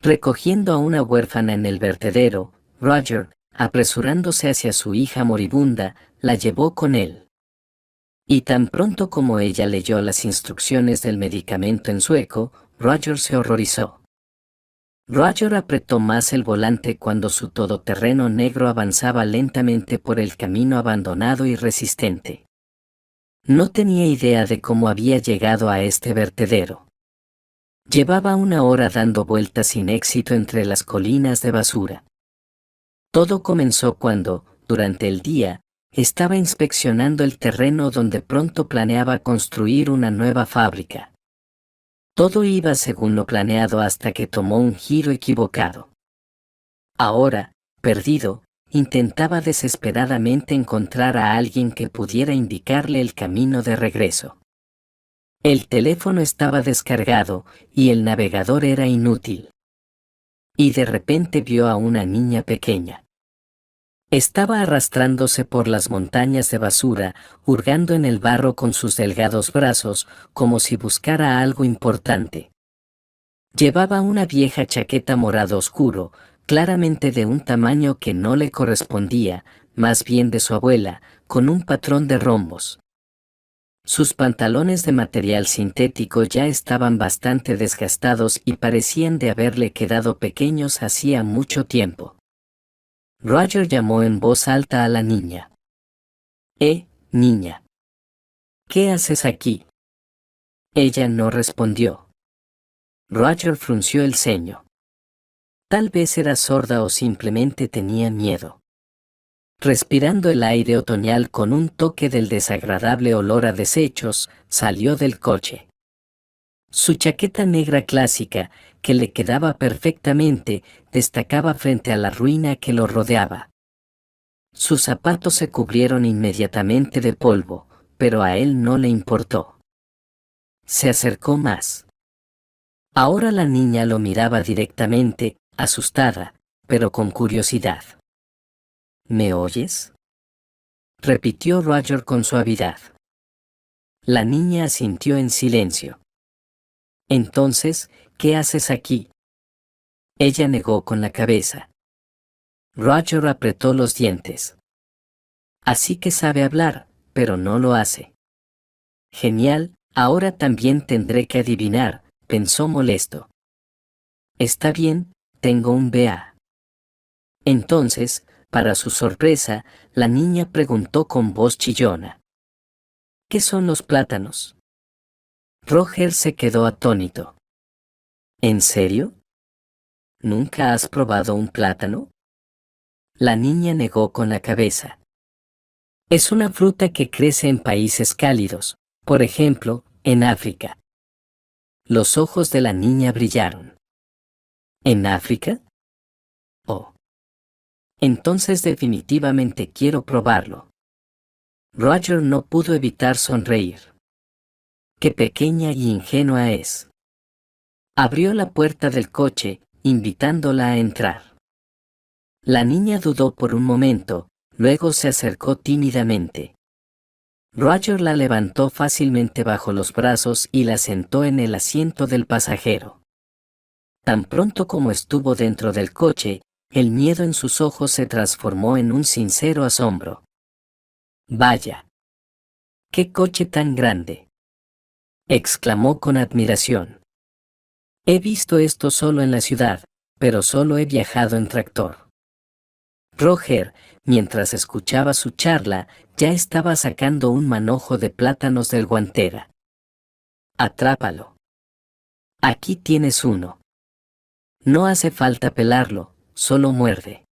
Recogiendo a una huérfana en el vertedero, Roger, apresurándose hacia su hija moribunda, la llevó con él. Y tan pronto como ella leyó las instrucciones del medicamento en sueco, Roger se horrorizó. Roger apretó más el volante cuando su todoterreno negro avanzaba lentamente por el camino abandonado y resistente. No tenía idea de cómo había llegado a este vertedero. Llevaba una hora dando vueltas sin éxito entre las colinas de basura. Todo comenzó cuando, durante el día, estaba inspeccionando el terreno donde pronto planeaba construir una nueva fábrica. Todo iba según lo planeado hasta que tomó un giro equivocado. Ahora, perdido, intentaba desesperadamente encontrar a alguien que pudiera indicarle el camino de regreso. El teléfono estaba descargado y el navegador era inútil. Y de repente vio a una niña pequeña. Estaba arrastrándose por las montañas de basura, hurgando en el barro con sus delgados brazos, como si buscara algo importante. Llevaba una vieja chaqueta morado oscuro, claramente de un tamaño que no le correspondía, más bien de su abuela, con un patrón de rombos. Sus pantalones de material sintético ya estaban bastante desgastados y parecían de haberle quedado pequeños hacía mucho tiempo. Roger llamó en voz alta a la niña. Niña. ¿Qué haces aquí? Ella no respondió. Roger frunció el ceño. Tal vez era sorda o simplemente tenía miedo. Respirando el aire otoñal con un toque del desagradable olor a desechos, salió del coche. Su chaqueta negra clásica, que le quedaba perfectamente, destacaba frente a la ruina que lo rodeaba. Sus zapatos se cubrieron inmediatamente de polvo, pero a él no le importó. Se acercó más. Ahora la niña lo miraba directamente, asustada, pero con curiosidad. ¿Me oyes?, repitió Roger con suavidad. La niña asintió en silencio. Entonces, ¿qué haces aquí? Ella negó con la cabeza. Roger apretó los dientes. Así que sabe hablar, pero no lo hace. Genial, ahora también tendré que adivinar, pensó molesto. Está bien, tengo un BA. Entonces, para su sorpresa, la niña preguntó con voz chillona. ¿Qué son los plátanos? Roger se quedó atónito. ¿En serio? ¿Nunca has probado un plátano? La niña negó con la cabeza. Es una fruta que crece en países cálidos, por ejemplo, en África. Los ojos de la niña brillaron. ¿En África? Oh. Entonces definitivamente quiero probarlo. Roger no pudo evitar sonreír. Qué pequeña y ingenua es. Abrió la puerta del coche, invitándola a entrar. La niña dudó por un momento, luego se acercó tímidamente. Roger la levantó fácilmente bajo los brazos y la sentó en el asiento del pasajero. Tan pronto como estuvo dentro del coche, el miedo en sus ojos se transformó en un sincero asombro. ¡Vaya! ¡Qué coche tan grande!, exclamó con admiración. He visto esto solo en la ciudad, pero solo he viajado en tractor. Roger, mientras escuchaba su charla, ya estaba sacando un manojo de plátanos del guantera. Atrápalo. Aquí tienes uno. No hace falta pelarlo, solo muerde.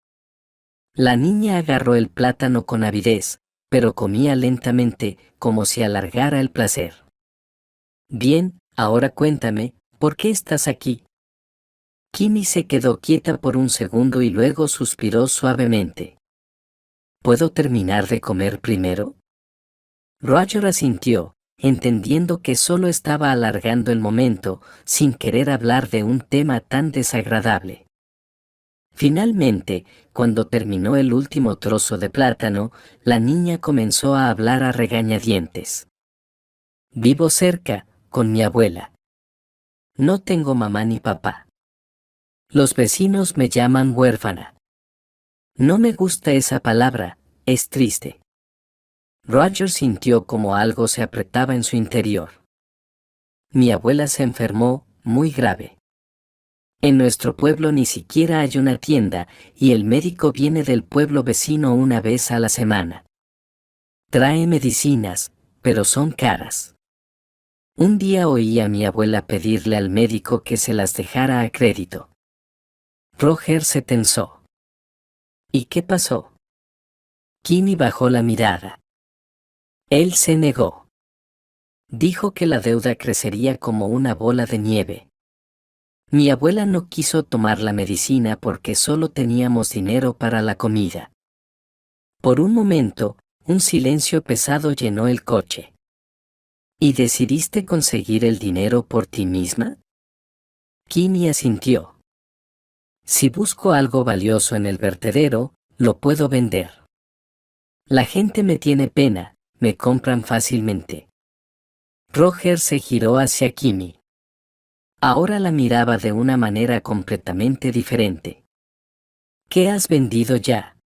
La niña agarró el plátano con avidez, pero comía lentamente, como si alargara el placer. Bien, ahora cuéntame, ¿por qué estás aquí? Kimmy se quedó quieta por un segundo y luego suspiró suavemente. ¿Puedo terminar de comer primero? Roger asintió, entendiendo que solo estaba alargando el momento, sin querer hablar de un tema tan desagradable. Finalmente, cuando terminó el último trozo de plátano, la niña comenzó a hablar a regañadientes. Vivo cerca, con mi abuela. No tengo mamá ni papá. Los vecinos me llaman huérfana. No me gusta esa palabra, es triste. Roger sintió como algo se apretaba en su interior. Mi abuela se enfermó, muy grave. En nuestro pueblo ni siquiera hay una tienda, y el médico viene del pueblo vecino una vez a la semana. Trae medicinas, pero son caras. Un día oí a mi abuela pedirle al médico que se las dejara a crédito. Roger se tensó. ¿Y qué pasó? Kimmy bajó la mirada. Él se negó. Dijo que la deuda crecería como una bola de nieve. Mi abuela no quiso tomar la medicina porque solo teníamos dinero para la comida. Por un momento, un silencio pesado llenó el coche. ¿Y decidiste conseguir el dinero por ti misma? Kimmy asintió. Si busco algo valioso en el vertedero, lo puedo vender. La gente me tiene pena, me compran fácilmente. Roger se giró hacia Kimmy. Ahora la miraba de una manera completamente diferente. ¿Qué has vendido ya?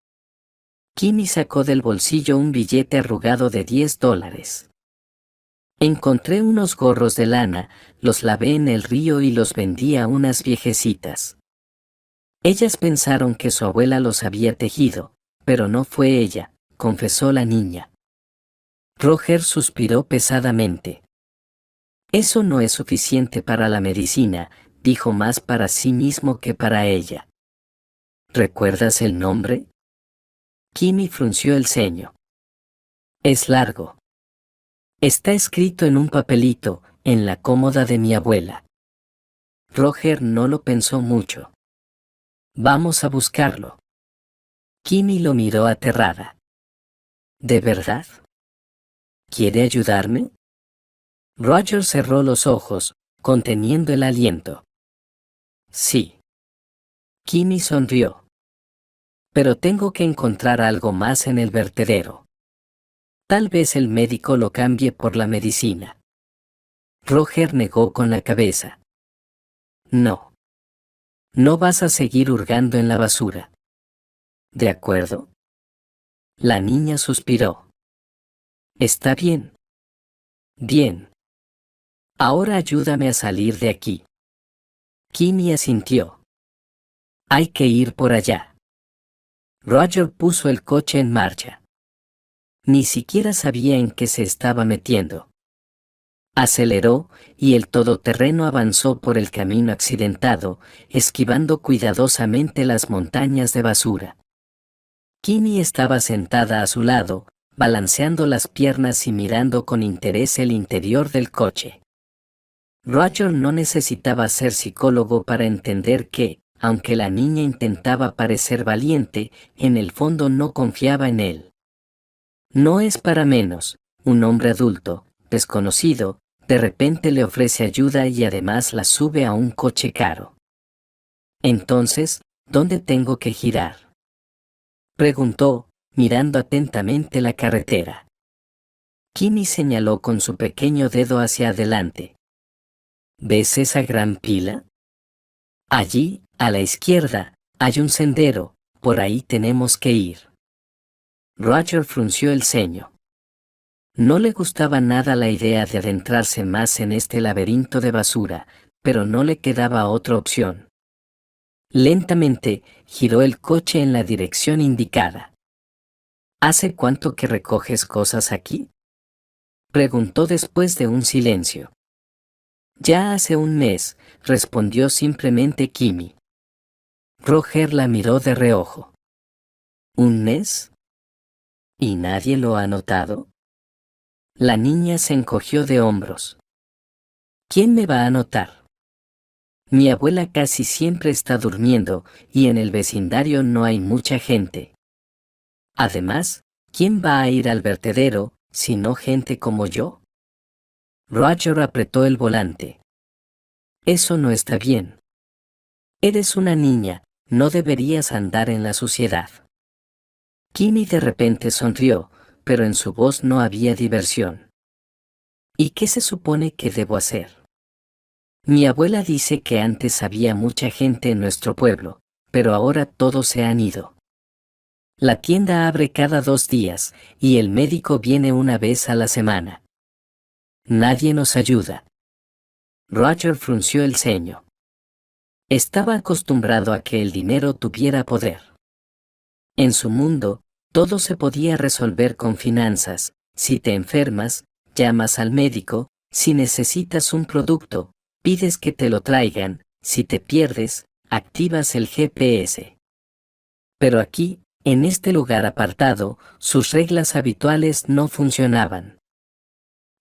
Kimmy sacó del bolsillo un billete arrugado de $10. Encontré unos gorros de lana, los lavé en el río y los vendí a unas viejecitas. Ellas pensaron que su abuela los había tejido, pero no fue ella, confesó la niña. Roger suspiró pesadamente. Eso no es suficiente para la medicina, dijo, más para sí mismo que para ella. ¿Recuerdas el nombre? Kimmy frunció el ceño. Es largo. Está escrito en un papelito, en la cómoda de mi abuela. Roger no lo pensó mucho. Vamos a buscarlo. Kimmy lo miró aterrada. ¿De verdad? ¿Quiere ayudarme? Roger cerró los ojos, conteniendo el aliento. Sí. Kimmy sonrió. Pero tengo que encontrar algo más en el vertedero. Tal vez el médico lo cambie por la medicina. Roger negó con la cabeza. No. No vas a seguir hurgando en la basura. ¿De acuerdo? La niña suspiró. Está bien. Bien. Ahora ayúdame a salir de aquí. Kimmy asintió. Hay que ir por allá. Roger puso el coche en marcha. Ni siquiera sabía en qué se estaba metiendo. Aceleró, y el todoterreno avanzó por el camino accidentado, esquivando cuidadosamente las montañas de basura. Kimmy estaba sentada a su lado, balanceando las piernas y mirando con interés el interior del coche. Roger no necesitaba ser psicólogo para entender que, aunque la niña intentaba parecer valiente, en el fondo no confiaba en él. No es para menos, un hombre adulto, desconocido, de repente le ofrece ayuda y además la sube a un coche caro. Entonces, ¿dónde tengo que girar? Preguntó, mirando atentamente la carretera. Kimmy señaló con su pequeño dedo hacia adelante. ¿Ves esa gran pila? Allí, a la izquierda, hay un sendero, por ahí tenemos que ir. Roger frunció el ceño. No le gustaba nada la idea de adentrarse más en este laberinto de basura, pero no le quedaba otra opción. Lentamente, giró el coche en la dirección indicada. ¿Hace cuánto que recoges cosas aquí? Preguntó después de un silencio. Ya hace un mes, respondió simplemente Kimmy. Roger la miró de reojo. ¿Un mes? ¿Y nadie lo ha notado? La niña se encogió de hombros. ¿Quién me va a notar? Mi abuela casi siempre está durmiendo, y en el vecindario no hay mucha gente. Además, ¿quién va a ir al vertedero, si no gente como yo? Roger apretó el volante. Eso no está bien. Eres una niña, no deberías andar en la suciedad. Kimmy de repente sonrió, pero en su voz no había diversión. ¿Y qué se supone que debo hacer? Mi abuela dice que antes había mucha gente en nuestro pueblo, pero ahora todos se han ido. La tienda abre cada 2 días, y el médico viene una vez a la semana. Nadie nos ayuda. Roger frunció el ceño. Estaba acostumbrado a que el dinero tuviera poder. En su mundo, todo se podía resolver con finanzas. Si te enfermas, llamas al médico. Si necesitas un producto, pides que te lo traigan. Si te pierdes, activas el GPS. Pero aquí, en este lugar apartado, sus reglas habituales no funcionaban.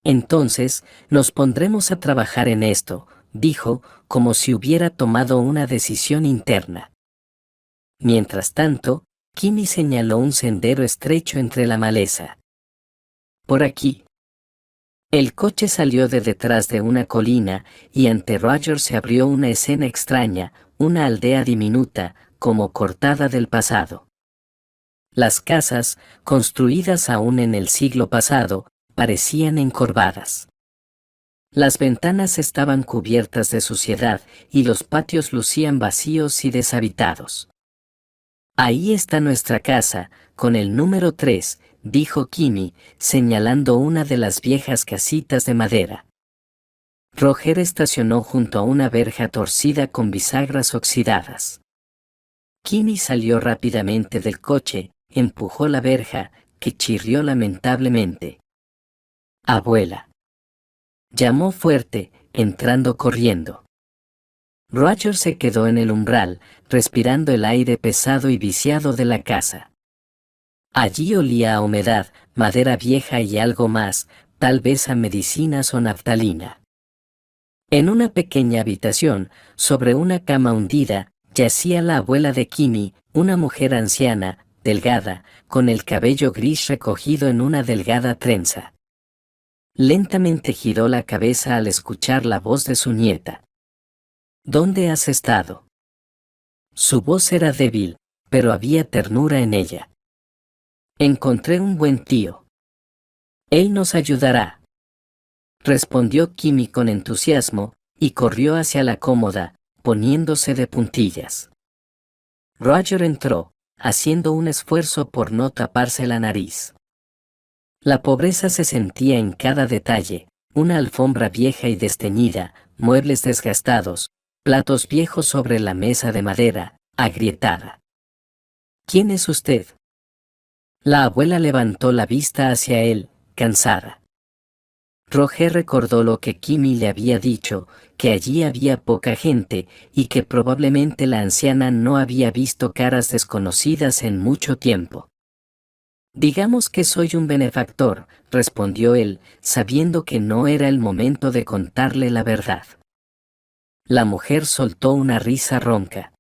Entonces, nos pondremos a trabajar en esto, dijo, como si hubiera tomado una decisión interna. Mientras tanto, Kimmy señaló un sendero estrecho entre la maleza. Por aquí. El coche salió de detrás de una colina, y ante Roger se abrió una escena extraña, una aldea diminuta, como cortada del pasado. Las casas, construidas aún en el siglo pasado, parecían encorvadas. Las ventanas estaban cubiertas de suciedad, y los patios lucían vacíos y deshabitados. Ahí está nuestra casa, con el número 3, dijo Kimmy, señalando una de las viejas casitas de madera. Roger estacionó junto a una verja torcida con bisagras oxidadas. Kimmy salió rápidamente del coche, empujó la verja, que chirrió lamentablemente. Abuela. Llamó fuerte, entrando corriendo. Roger se quedó en el umbral, respirando el aire pesado y viciado de la casa. Allí olía a humedad, madera vieja y algo más, tal vez a medicinas o naftalina. En una pequeña habitación, sobre una cama hundida, yacía la abuela de Kimmy, una mujer anciana, delgada, con el cabello gris recogido en una delgada trenza. Lentamente giró la cabeza al escuchar la voz de su nieta. ¿Dónde has estado? Su voz era débil, pero había ternura en ella. Encontré un buen tío. Él nos ayudará. Respondió Kimmy con entusiasmo, y corrió hacia la cómoda, poniéndose de puntillas. Roger entró, haciendo un esfuerzo por no taparse la nariz. La pobreza se sentía en cada detalle, una alfombra vieja y desteñida, muebles desgastados, platos viejos sobre la mesa de madera, agrietada. ¿Quién es usted? La abuela levantó la vista hacia él, cansada. Roger recordó lo que Kimmy le había dicho, que allí había poca gente, y que probablemente la anciana no había visto caras desconocidas en mucho tiempo. Digamos que soy un benefactor, respondió él, sabiendo que no era el momento de contarle la verdad. La mujer soltó una risa ronca.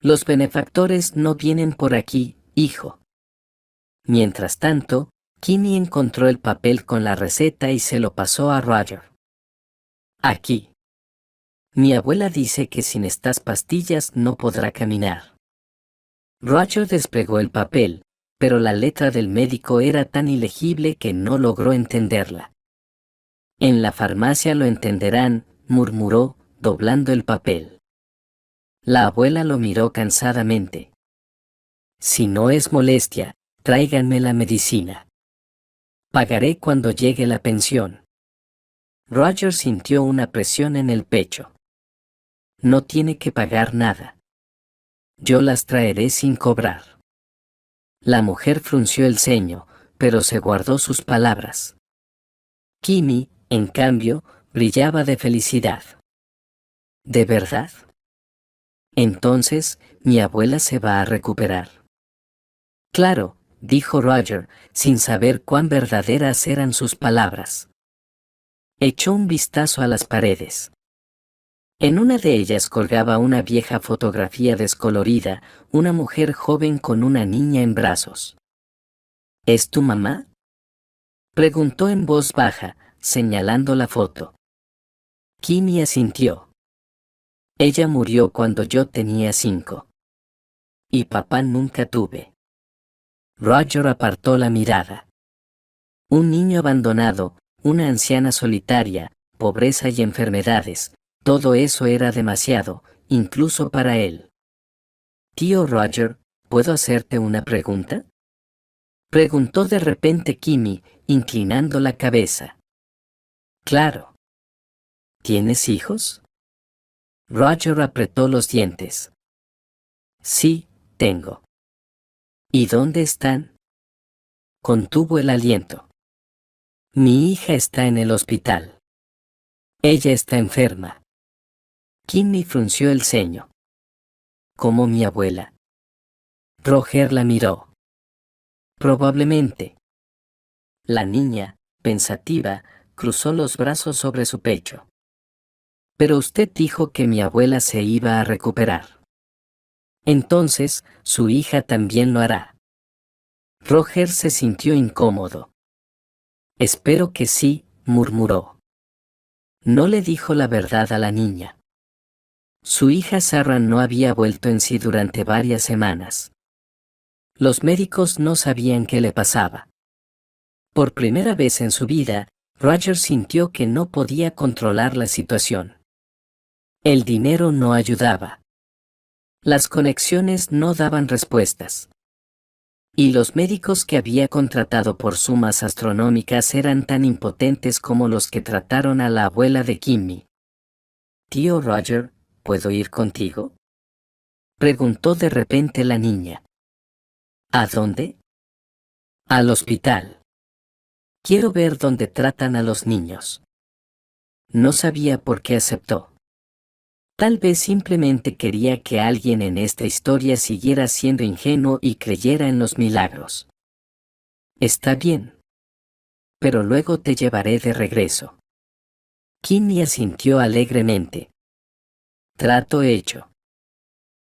Los benefactores no vienen por aquí, hijo. Mientras tanto, Kimmy encontró el papel con la receta y se lo pasó a Roger. Aquí. Mi abuela dice que sin estas pastillas no podrá caminar. Roger desplegó el papel, pero la letra del médico era tan ilegible que no logró entenderla. En la farmacia lo entenderán, murmuró, doblando el papel. La abuela lo miró cansadamente. Si no es molestia, tráiganme la medicina. Pagaré cuando llegue la pensión. Roger sintió una presión en el pecho. No tiene que pagar nada. Yo las traeré sin cobrar. La mujer frunció el ceño, pero se guardó sus palabras. Kimmy, en cambio, brillaba de felicidad. ¿De verdad? Entonces, mi abuela se va a recuperar. Claro, dijo Roger, sin saber cuán verdaderas eran sus palabras. Echó un vistazo a las paredes. En una de ellas colgaba una vieja fotografía descolorida, una mujer joven con una niña en brazos. ¿Es tu mamá? Preguntó en voz baja, señalando la foto. Kimmy asintió. Ella murió cuando yo tenía 5. Y papá nunca tuve. Roger apartó la mirada. Un niño abandonado, una anciana solitaria, pobreza y enfermedades, Todo eso era demasiado, incluso para él. Tío Roger, ¿puedo hacerte una pregunta? Preguntó de repente Kimmy, inclinando la cabeza. Claro. ¿Tienes hijos? Roger apretó los dientes. Sí, tengo. ¿Y dónde están? Contuvo el aliento. Mi hija está en el hospital. Ella está enferma. Kimmy frunció el ceño. ¿Como mi abuela? Roger la miró. Probablemente. La niña, pensativa, cruzó los brazos sobre su pecho. Pero usted dijo que mi abuela se iba a recuperar. Entonces, su hija también lo hará. Roger se sintió incómodo. Espero que sí, murmuró. No le dijo la verdad a la niña. Su hija Sarah no había vuelto en sí durante varias semanas. Los médicos no sabían qué le pasaba. Por primera vez en su vida, Roger sintió que no podía controlar la situación. El dinero no ayudaba. Las conexiones no daban respuestas. Y los médicos que había contratado por sumas astronómicas eran tan impotentes como los que trataron a la abuela de Kimmy. Tío Roger, ¿puedo ir contigo? Preguntó de repente la niña. ¿A dónde? Al hospital. Quiero ver dónde tratan a los niños. No sabía por qué aceptó. Tal vez simplemente quería que alguien en esta historia siguiera siendo ingenuo y creyera en los milagros. Está bien. Pero luego te llevaré de regreso. Kimmy asintió alegremente. Trato hecho.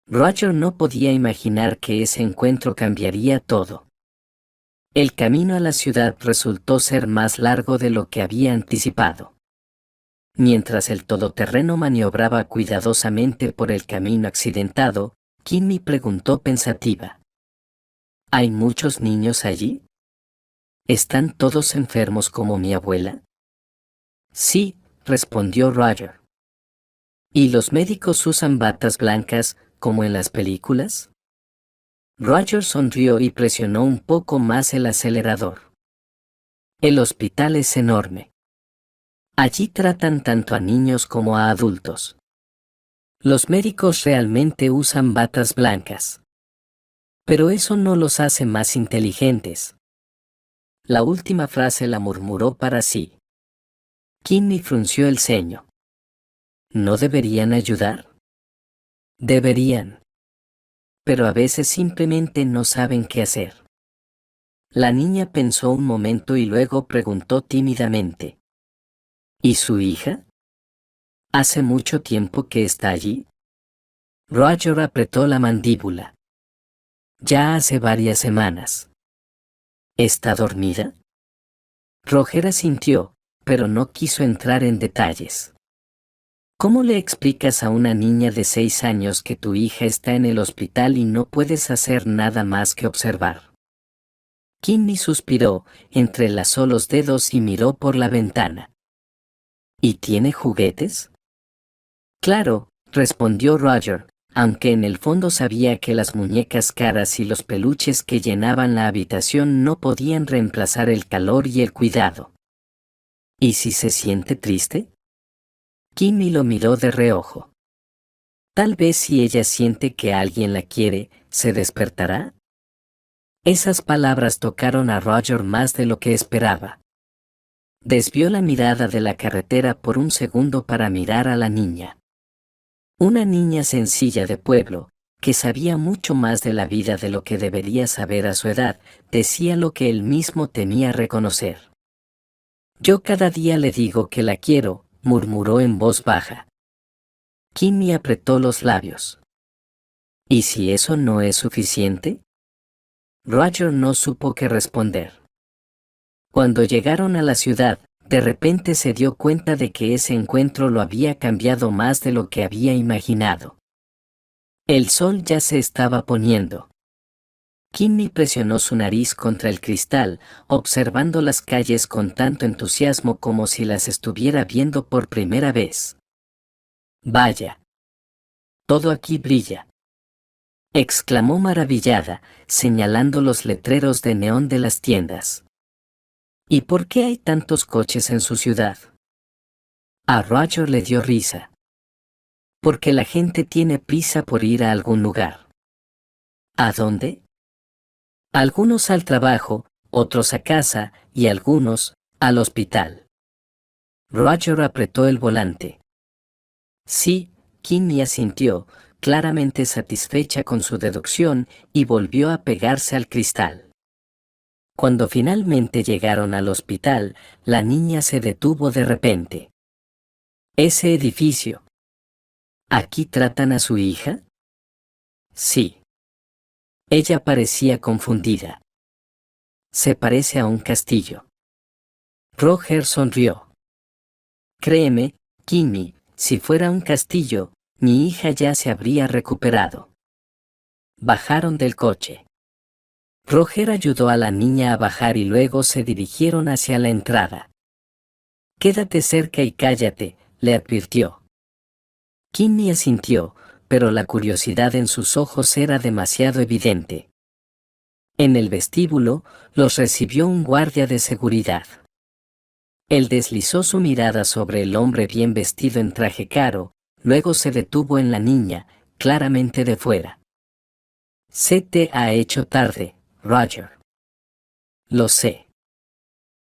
Roger no podía imaginar que ese encuentro cambiaría todo. El camino a la ciudad resultó ser más largo de lo que había anticipado. Mientras el todoterreno maniobraba cuidadosamente por el camino accidentado, Kimmy preguntó pensativa. ¿Hay muchos niños allí? ¿Están todos enfermos como mi abuela? Sí, respondió Roger. ¿Y los médicos usan batas blancas, como en las películas? Roger sonrió y presionó un poco más el acelerador. El hospital es enorme. Allí tratan tanto a niños como a adultos. Los médicos realmente usan batas blancas. Pero eso no los hace más inteligentes. La última frase la murmuró para sí. Kimmy frunció el ceño. ¿No deberían ayudar? Deberían. Pero a veces simplemente no saben qué hacer. La niña pensó un momento y luego preguntó tímidamente. ¿Y su hija? ¿Hace mucho tiempo que está allí? Roger apretó la mandíbula. Ya hace varias semanas. ¿Está dormida? Roger asintió, pero no quiso entrar en detalles. ¿Cómo le explicas a una niña de 6 años que tu hija está en el hospital y no puedes hacer nada más que observar? Kimmy suspiró, entrelazó los dedos y miró por la ventana. ¿Y tiene juguetes? Claro, respondió Roger, aunque en el fondo sabía que las muñecas caras y los peluches que llenaban la habitación no podían reemplazar el calor y el cuidado. ¿Y si se siente triste? Kimmy lo miró de reojo. Tal vez si ella siente que alguien la quiere, ¿se despertará? Esas palabras tocaron a Roger más de lo que esperaba. Desvió la mirada de la carretera por un segundo para mirar a la niña. Una niña sencilla de pueblo, que sabía mucho más de la vida de lo que debería saber a su edad, decía lo que él mismo temía reconocer. Yo cada día le digo que la quiero, murmuró en voz baja. Kimmy apretó los labios. ¿Y si eso no es suficiente? Roger no supo qué responder. Cuando llegaron a la ciudad, de repente se dio cuenta de que ese encuentro lo había cambiado más de lo que había imaginado. El sol ya se estaba poniendo. Kimmy presionó su nariz contra el cristal, observando las calles con tanto entusiasmo como si las estuviera viendo por primera vez. Vaya. Todo aquí brilla. Exclamó maravillada, señalando los letreros de neón de las tiendas. ¿Y por qué hay tantos coches en su ciudad? A Roger le dio risa. Porque la gente tiene prisa por ir a algún lugar. ¿A dónde? Algunos al trabajo, otros a casa, y algunos, al hospital. Roger apretó el volante. Sí, Kimmy asintió, claramente satisfecha con su deducción, y volvió a pegarse al cristal. Cuando finalmente llegaron al hospital, la niña se detuvo de repente. ¿Ese edificio? ¿Aquí tratan a su hija? Sí. Ella parecía confundida. Se parece a un castillo. Roger sonrió. Créeme, Kimmy, si fuera un castillo, mi hija ya se habría recuperado. Bajaron del coche. Roger ayudó a la niña a bajar y luego se dirigieron hacia la entrada. Quédate cerca y cállate, le advirtió. Kimmy asintió, pero la curiosidad en sus ojos era demasiado evidente. En el vestíbulo, los recibió un guardia de seguridad. Él deslizó su mirada sobre el hombre bien vestido en traje caro, luego se detuvo en la niña, claramente de fuera. Se te ha hecho tarde, Roger. Lo sé.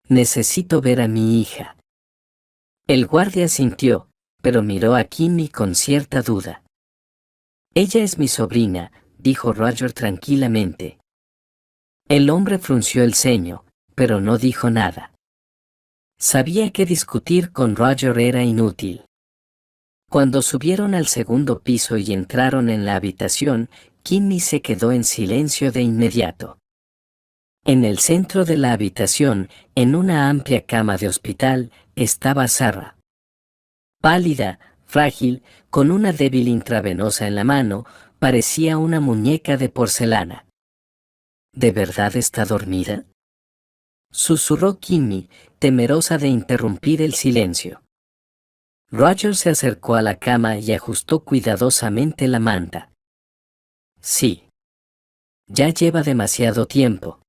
Necesito ver a mi hija. El guardia asintió, pero miró a Kimmy con cierta duda. Ella es mi sobrina, dijo Roger tranquilamente. El hombre frunció el ceño, pero no dijo nada. Sabía que discutir con Roger era inútil. Cuando subieron al segundo piso y entraron en la habitación, Kimmy se quedó en silencio de inmediato. En el centro de la habitación, en una amplia cama de hospital, estaba Sarah. Pálida, frágil, con una débil intravenosa en la mano, parecía una muñeca de porcelana. ¿De verdad está dormida?, susurró Kimmy, temerosa de interrumpir el silencio. Roger se acercó a la cama y ajustó cuidadosamente la manta. Sí. Ya lleva demasiado tiempo.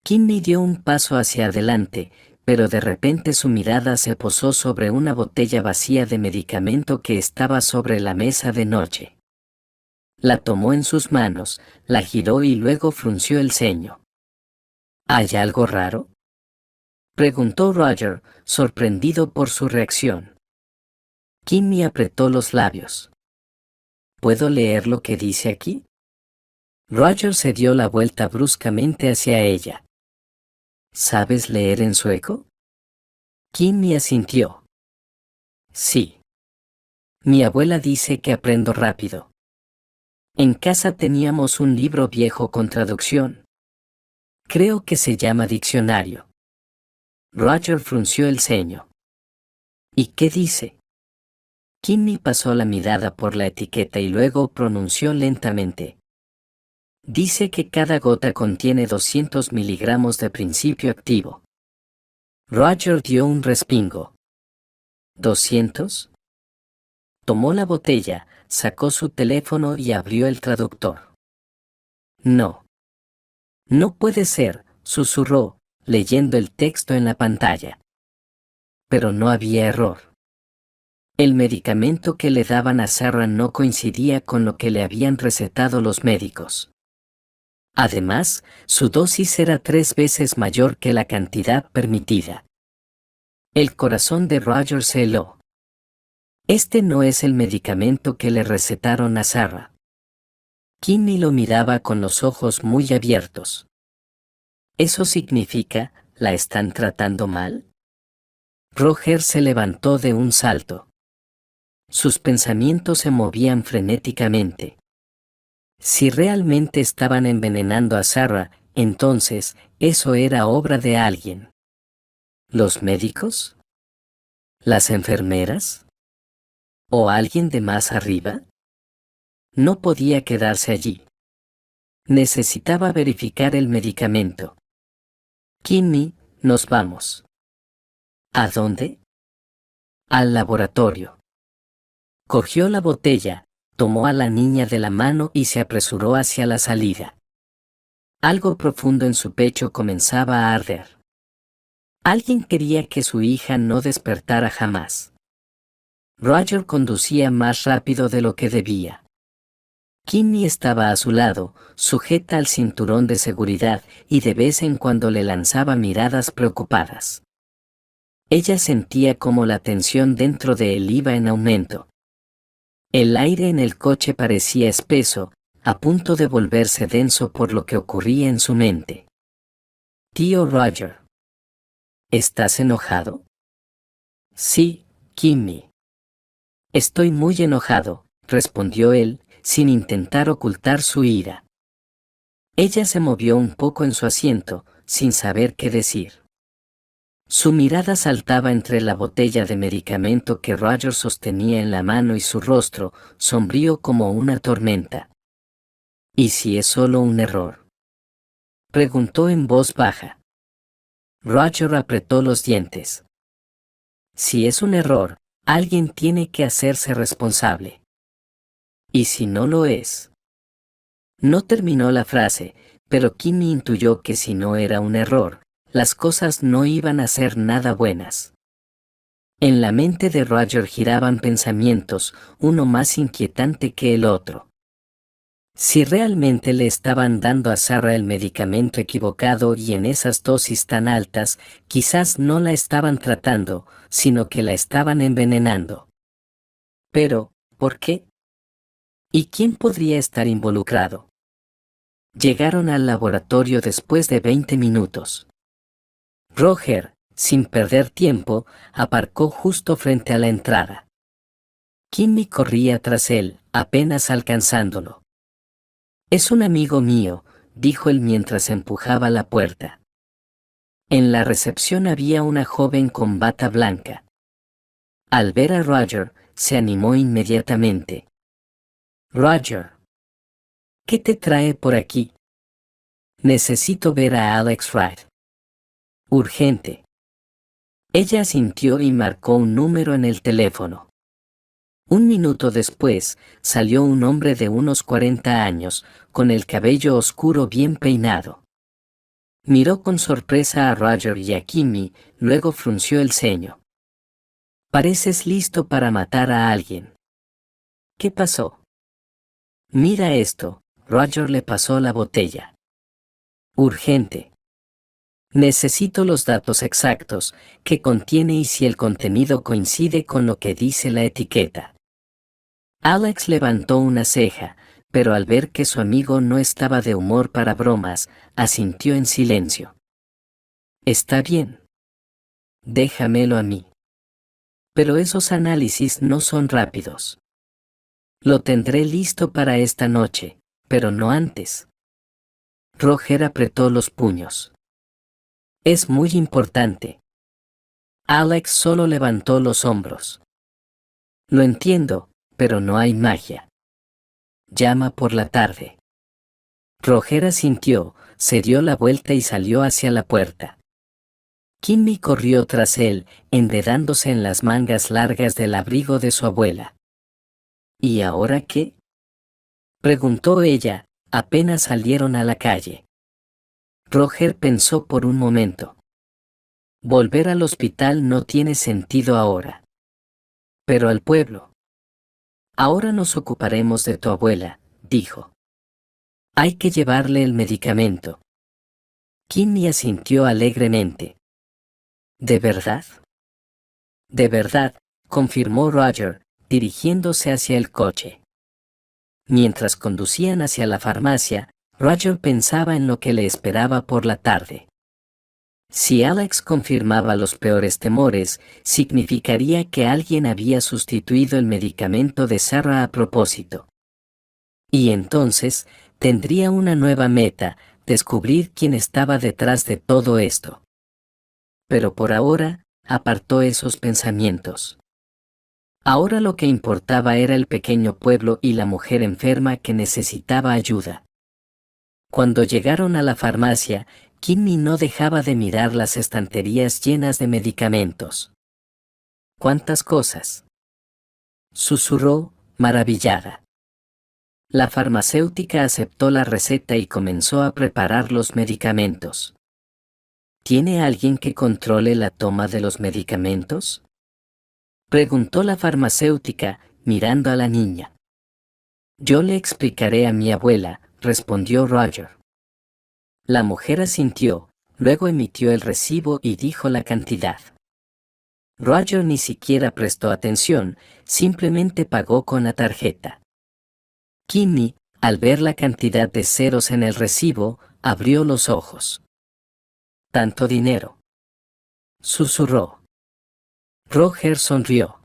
Kimmy dio un paso hacia adelante, pero de repente su mirada se posó sobre una botella vacía de medicamento que estaba sobre la mesa de noche. La tomó en sus manos, la giró y luego frunció el ceño. ¿Hay algo raro?, preguntó Roger, sorprendido por su reacción. Kimmy apretó los labios. ¿Puedo leer lo que dice aquí? Roger se dio la vuelta bruscamente hacia ella. ¿Sabes leer en sueco? Kimmy asintió. Sí. Mi abuela dice que aprendo rápido. En casa teníamos un libro viejo con traducción. Creo que se llama diccionario. Roger frunció el ceño. ¿Y qué dice? Kimmy pasó la mirada por la etiqueta y luego pronunció lentamente. Dice que cada gota contiene 200 miligramos de principio activo. Roger dio un respingo. ¿200? Tomó la botella, sacó su teléfono y abrió el traductor. No. No puede ser, susurró, leyendo el texto en la pantalla. Pero no había error. El medicamento que le daban a Sarah no coincidía con lo que le habían recetado los médicos. Además, su dosis era 3 veces mayor que la cantidad permitida. El corazón de Roger se heló. Este no es el medicamento que le recetaron a Sarah. Kimmy lo miraba con los ojos muy abiertos. ¿Eso significa, la están tratando mal? Roger se levantó de un salto. Sus pensamientos se movían frenéticamente. Si realmente estaban envenenando a Sarah, entonces, eso era obra de alguien. ¿Los médicos? ¿Las enfermeras? ¿O alguien de más arriba? No podía quedarse allí. Necesitaba verificar el medicamento. Kimmy, nos vamos. ¿A dónde? Al laboratorio. Cogió la botella, tomó a la niña de la mano y se apresuró hacia la salida. Algo profundo en su pecho comenzaba a arder. Alguien quería que su hija no despertara jamás. Roger conducía más rápido de lo que debía. Kimmy estaba a su lado, sujeta al cinturón de seguridad, y de vez en cuando le lanzaba miradas preocupadas. Ella sentía como la tensión dentro de él iba en aumento. El aire en el coche parecía espeso, a punto de volverse denso por lo que ocurría en su mente. Tío Roger. ¿Estás enojado? Sí, Kimmy. Estoy muy enojado, respondió él, sin intentar ocultar su ira. Ella se movió un poco en su asiento, sin saber qué decir. Su mirada saltaba entre la botella de medicamento que Roger sostenía en la mano y su rostro, sombrío como una tormenta. ¿Y si es solo un error?, preguntó en voz baja. Roger apretó los dientes. Si es un error, alguien tiene que hacerse responsable. ¿Y si no lo es? No terminó la frase, pero Kimmy intuyó que si no era un error, las cosas no iban a ser nada buenas. En la mente de Roger giraban pensamientos, uno más inquietante que el otro. Si realmente le estaban dando a Sarah el medicamento equivocado y en esas dosis tan altas, quizás no la estaban tratando, sino que la estaban envenenando. Pero, ¿por qué? ¿Y quién podría estar involucrado? Llegaron al laboratorio después de 20 minutos. Roger, sin perder tiempo, aparcó justo frente a la entrada. Kimmy corría tras él, apenas alcanzándolo. Es un amigo mío, dijo él mientras empujaba la puerta. En la recepción había una joven con bata blanca. Al ver a Roger, se animó inmediatamente. Roger. ¿Qué te trae por aquí? Necesito ver a Alex Wright. Urgente. Ella asintió y marcó un número en el teléfono. Un minuto después, salió un hombre de unos 40 años, con el cabello oscuro bien peinado. Miró con sorpresa a Roger y a Kimmy, luego frunció el ceño. Pareces listo para matar a alguien. ¿Qué pasó? Mira esto, Roger le pasó la botella. Urgente. Necesito los datos exactos que contiene y si el contenido coincide con lo que dice la etiqueta. Alex levantó una ceja, pero al ver que su amigo no estaba de humor para bromas, asintió en silencio. Está bien. Déjamelo a mí. Pero esos análisis no son rápidos. Lo tendré listo para esta noche, pero no antes. Roger apretó los puños. Es muy importante. Alex solo levantó los hombros. Lo entiendo, pero no hay magia. Llama por la tarde. Roger asintió, se dio la vuelta y salió hacia la puerta. Kimmy corrió tras él, enredándose en las mangas largas del abrigo de su abuela. ¿Y ahora qué?, preguntó ella, apenas salieron a la calle. Roger pensó por un momento. Volver al hospital no tiene sentido ahora. Pero al pueblo. Ahora nos ocuparemos de tu abuela, dijo. Hay que llevarle el medicamento. Kimmy asintió alegremente. ¿De verdad? De verdad, confirmó Roger, dirigiéndose hacia el coche. Mientras conducían hacia la farmacia, Roger pensaba en lo que le esperaba por la tarde. Si Alex confirmaba los peores temores, significaría que alguien había sustituido el medicamento de Sarah a propósito. Y entonces, tendría una nueva meta, descubrir quién estaba detrás de todo esto. Pero por ahora, apartó esos pensamientos. Ahora lo que importaba era el pequeño pueblo y la mujer enferma que necesitaba ayuda. Cuando llegaron a la farmacia, Kimmy no dejaba de mirar las estanterías llenas de medicamentos. ¿Cuántas cosas? susurró, maravillada. La farmacéutica aceptó la receta y comenzó a preparar los medicamentos. ¿Tiene alguien que controle la toma de los medicamentos?, preguntó la farmacéutica, mirando a la niña. Yo le explicaré a mi abuela, respondió Roger. La mujer asintió, luego emitió el recibo y dijo la cantidad. Roger ni siquiera prestó atención, simplemente pagó con la tarjeta. Kimmy, al ver la cantidad de ceros en el recibo, abrió los ojos. ¿Tanto dinero?, susurró. Roger sonrió.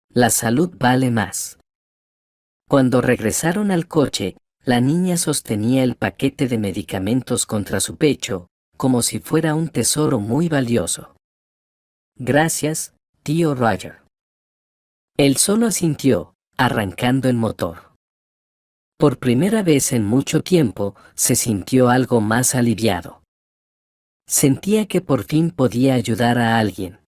La salud vale más. Cuando regresaron al coche, la niña sostenía el paquete de medicamentos contra su pecho, como si fuera un tesoro muy valioso. Gracias, tío Roger. Él solo asintió, arrancando el motor. Por primera vez en mucho tiempo, se sintió algo más aliviado. Sentía que por fin podía ayudar a alguien.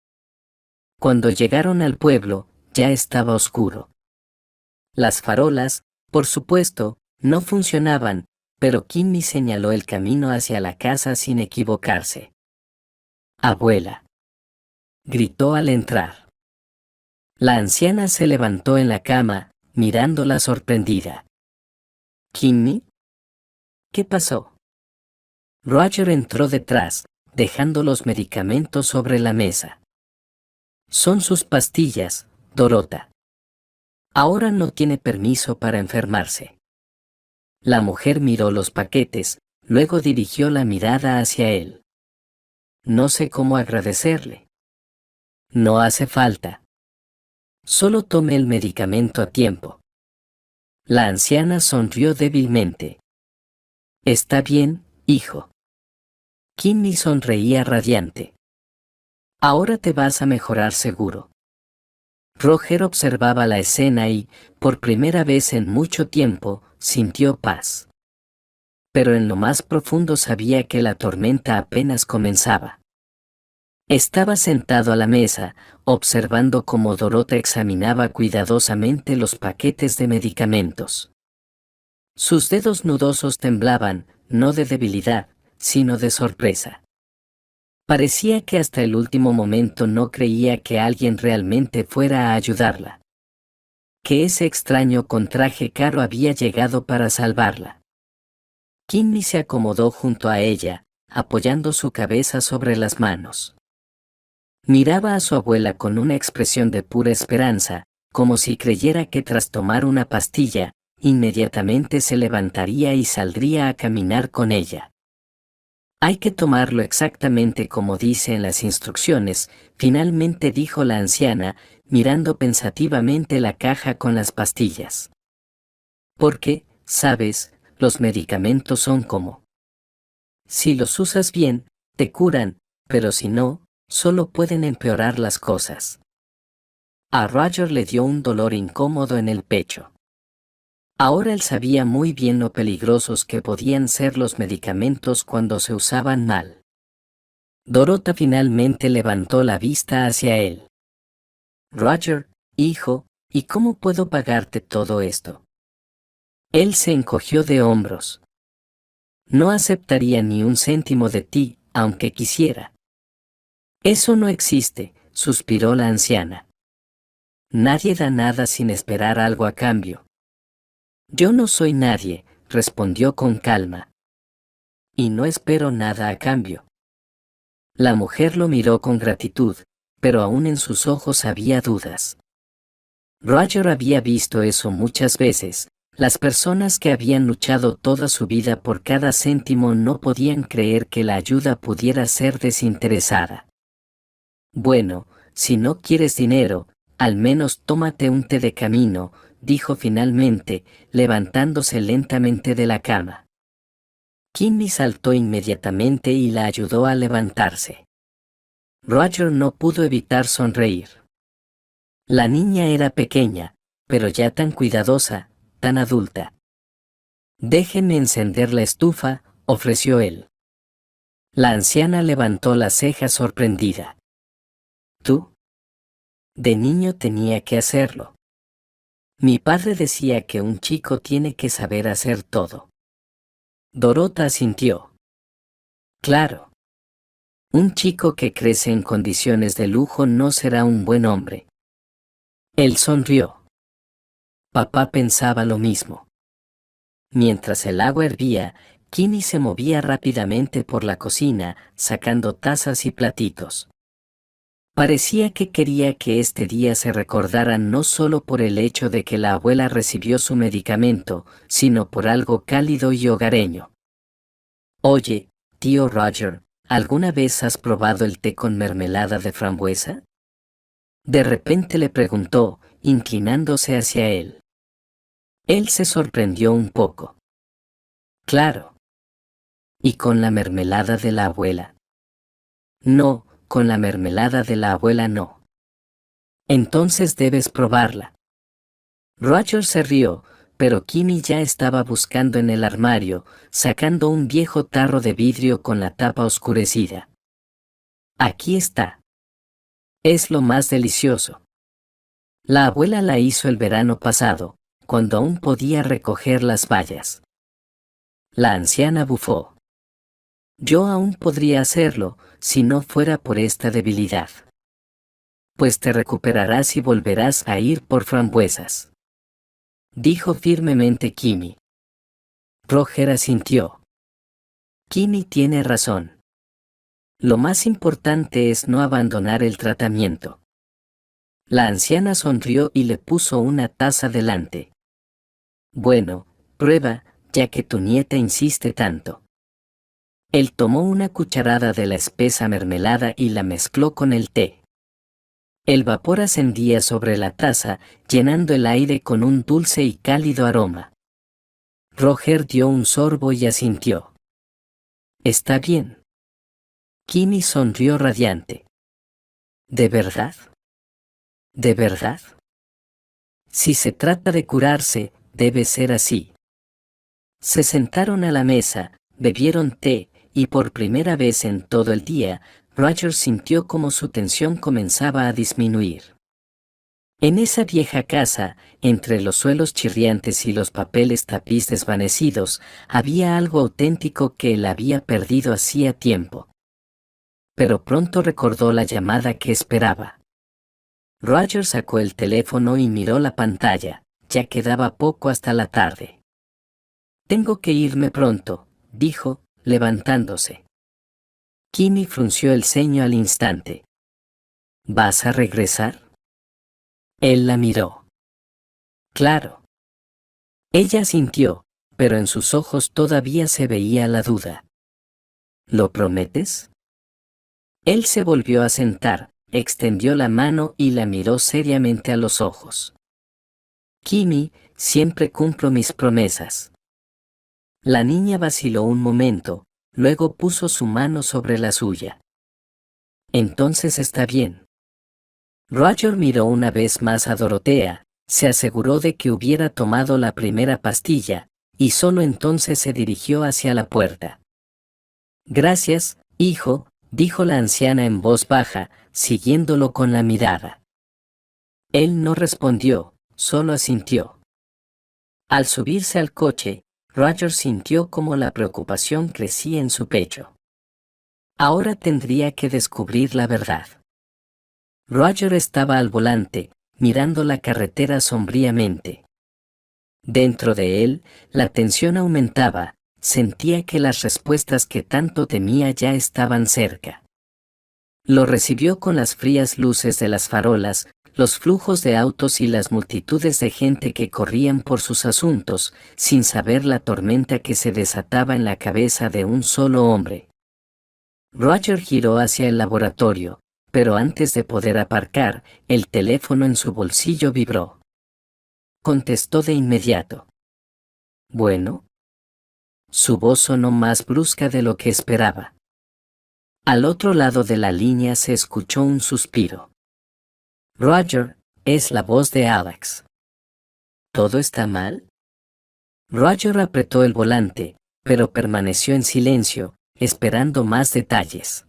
Cuando llegaron al pueblo, ya estaba oscuro. Las farolas, por supuesto, no funcionaban, pero Kimmy señaló el camino hacia la casa sin equivocarse. «Abuela», gritó al entrar. La anciana se levantó en la cama, mirándola sorprendida. «¿Kimmy? ¿Qué pasó?». Roger entró detrás, dejando los medicamentos sobre la mesa. «Son sus pastillas, Dorota. Ahora no tiene permiso para enfermarse». La mujer miró los paquetes, luego dirigió la mirada hacia él. «No sé cómo agradecerle». «No hace falta. Solo tome el medicamento a tiempo». La anciana sonrió débilmente. «Está bien, hijo». Kimmy sonreía radiante. «Ahora te vas a mejorar seguro». Roger observaba la escena y, por primera vez en mucho tiempo, sintió paz. Pero en lo más profundo sabía que la tormenta apenas comenzaba. Estaba sentado a la mesa, observando cómo Dorota examinaba cuidadosamente los paquetes de medicamentos. Sus dedos nudosos temblaban, no de debilidad, sino de sorpresa. Parecía que hasta el último momento no creía que alguien realmente fuera a ayudarla. Que ese extraño con traje caro había llegado para salvarla. Kimmy se acomodó junto a ella, apoyando su cabeza sobre las manos. Miraba a su abuela con una expresión de pura esperanza, como si creyera que tras tomar una pastilla, inmediatamente se levantaría y saldría a caminar con ella. «Hay que tomarlo exactamente como dice en las instrucciones», finalmente dijo la anciana, mirando pensativamente la caja con las pastillas. «Porque, sabes, los medicamentos son como. Si los usas bien, te curan, pero si no, solo pueden empeorar las cosas». A Roger le dio un dolor incómodo en el pecho. Ahora él sabía muy bien lo peligrosos que podían ser los medicamentos cuando se usaban mal. Dorota finalmente levantó la vista hacia él. «Roger, hijo, ¿y cómo puedo pagarte todo esto?». Él se encogió de hombros. «No aceptaría ni un céntimo de ti, aunque quisiera». «Eso no existe», suspiró la anciana. «Nadie da nada sin esperar algo a cambio». «Yo no soy nadie», respondió con calma. «Y no espero nada a cambio». La mujer lo miró con gratitud, pero aún en sus ojos había dudas. Roger había visto eso muchas veces. Las personas que habían luchado toda su vida por cada céntimo no podían creer que la ayuda pudiera ser desinteresada. «Bueno, si no quieres dinero, al menos tómate un té de camino», dijo finalmente, levantándose lentamente de la cama. Kimmy saltó inmediatamente y la ayudó a levantarse. Roger no pudo evitar sonreír. La niña era pequeña, pero ya tan cuidadosa, tan adulta. «Déjeme encender la estufa», ofreció él. La anciana levantó las cejas sorprendida. «¿Tú?». «De niño tenía que hacerlo». Mi padre decía que un chico tiene que saber hacer todo. Dorota asintió. Claro. Un chico que crece en condiciones de lujo no será un buen hombre. Él sonrió. Papá pensaba lo mismo. Mientras el agua hervía, Kimmy se movía rápidamente por la cocina, sacando tazas y platitos. Parecía que quería que este día se recordara no solo por el hecho de que la abuela recibió su medicamento, sino por algo cálido y hogareño. Oye, tío Roger, ¿alguna vez has probado el té con mermelada de frambuesa? De repente le preguntó, inclinándose hacia él. Él se sorprendió un poco. Claro. ¿Y con la mermelada de la abuela? No, con la mermelada de la abuela no. Entonces debes probarla. Roger se rió, pero Kimmy ya estaba buscando en el armario, sacando un viejo tarro de vidrio con la tapa oscurecida. Aquí está. Es lo más delicioso. La abuela la hizo el verano pasado, cuando aún podía recoger las bayas. La anciana bufó. Yo aún podría hacerlo, si no fuera por esta debilidad. Pues te recuperarás y volverás a ir por frambuesas. Dijo firmemente Kimmy. Roger asintió. Kimmy tiene razón. Lo más importante es no abandonar el tratamiento. La anciana sonrió y le puso una taza delante. Bueno, prueba, ya que tu nieta insiste tanto. Él tomó una cucharada de la espesa mermelada y la mezcló con el té. El vapor ascendía sobre la taza, llenando el aire con un dulce y cálido aroma. Roger dio un sorbo y asintió. Está bien. Kimmy sonrió radiante. ¿De verdad? ¿De verdad? Si se trata de curarse, debe ser así. Se sentaron a la mesa, bebieron té, y por primera vez en todo el día, Roger sintió como su tensión comenzaba a disminuir. En esa vieja casa, entre los suelos chirriantes y los papeles tapiz desvanecidos, había algo auténtico que él había perdido hacía tiempo. Pero pronto recordó la llamada que esperaba. Roger sacó el teléfono y miró la pantalla, ya quedaba poco hasta la tarde. Tengo que irme pronto, dijo, levantándose. Kimmy frunció el ceño al instante. ¿Vas a regresar? Él la miró. Claro. Ella sintió, pero en sus ojos todavía se veía la duda. ¿Lo prometes? Él se volvió a sentar, extendió la mano y la miró seriamente a los ojos. Kimmy, siempre cumplo mis promesas. La niña vaciló un momento, luego puso su mano sobre la suya. Entonces está bien. Roger miró una vez más a Dorotea, se aseguró de que hubiera tomado la primera pastilla, y solo entonces se dirigió hacia la puerta. Gracias, hijo, dijo la anciana en voz baja, siguiéndolo con la mirada. Él no respondió, solo asintió. Al subirse al coche, Roger sintió como la preocupación crecía en su pecho. Ahora tendría que descubrir la verdad. Roger estaba al volante, mirando la carretera sombríamente. Dentro de él, la tensión aumentaba, sentía que las respuestas que tanto temía ya estaban cerca. Lo recibió con las frías luces de las farolas, los flujos de autos y las multitudes de gente que corrían por sus asuntos, sin saber la tormenta que se desataba en la cabeza de un solo hombre. Roger giró hacia el laboratorio, pero antes de poder aparcar, el teléfono en su bolsillo vibró. Contestó de inmediato. Bueno. Su voz sonó más brusca de lo que esperaba. Al otro lado de la línea se escuchó un suspiro. Roger, es la voz de Alex. ¿Todo está mal? Roger apretó el volante, pero permaneció en silencio, esperando más detalles.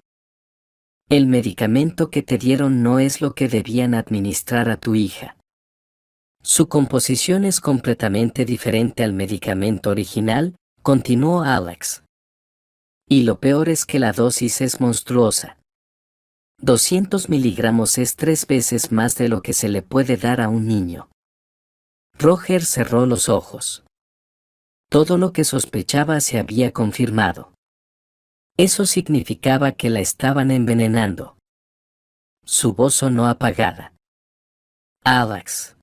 El medicamento que te dieron no es lo que debían administrar a tu hija. Su composición es completamente diferente al medicamento original, continuó Alex. Y lo peor es que la dosis es monstruosa. 200 miligramos es 3 veces más de lo que se le puede dar a un niño. Roger cerró los ojos. Todo lo que sospechaba se había confirmado. Eso significaba que la estaban envenenando. Su voz sonó apagada. Alex.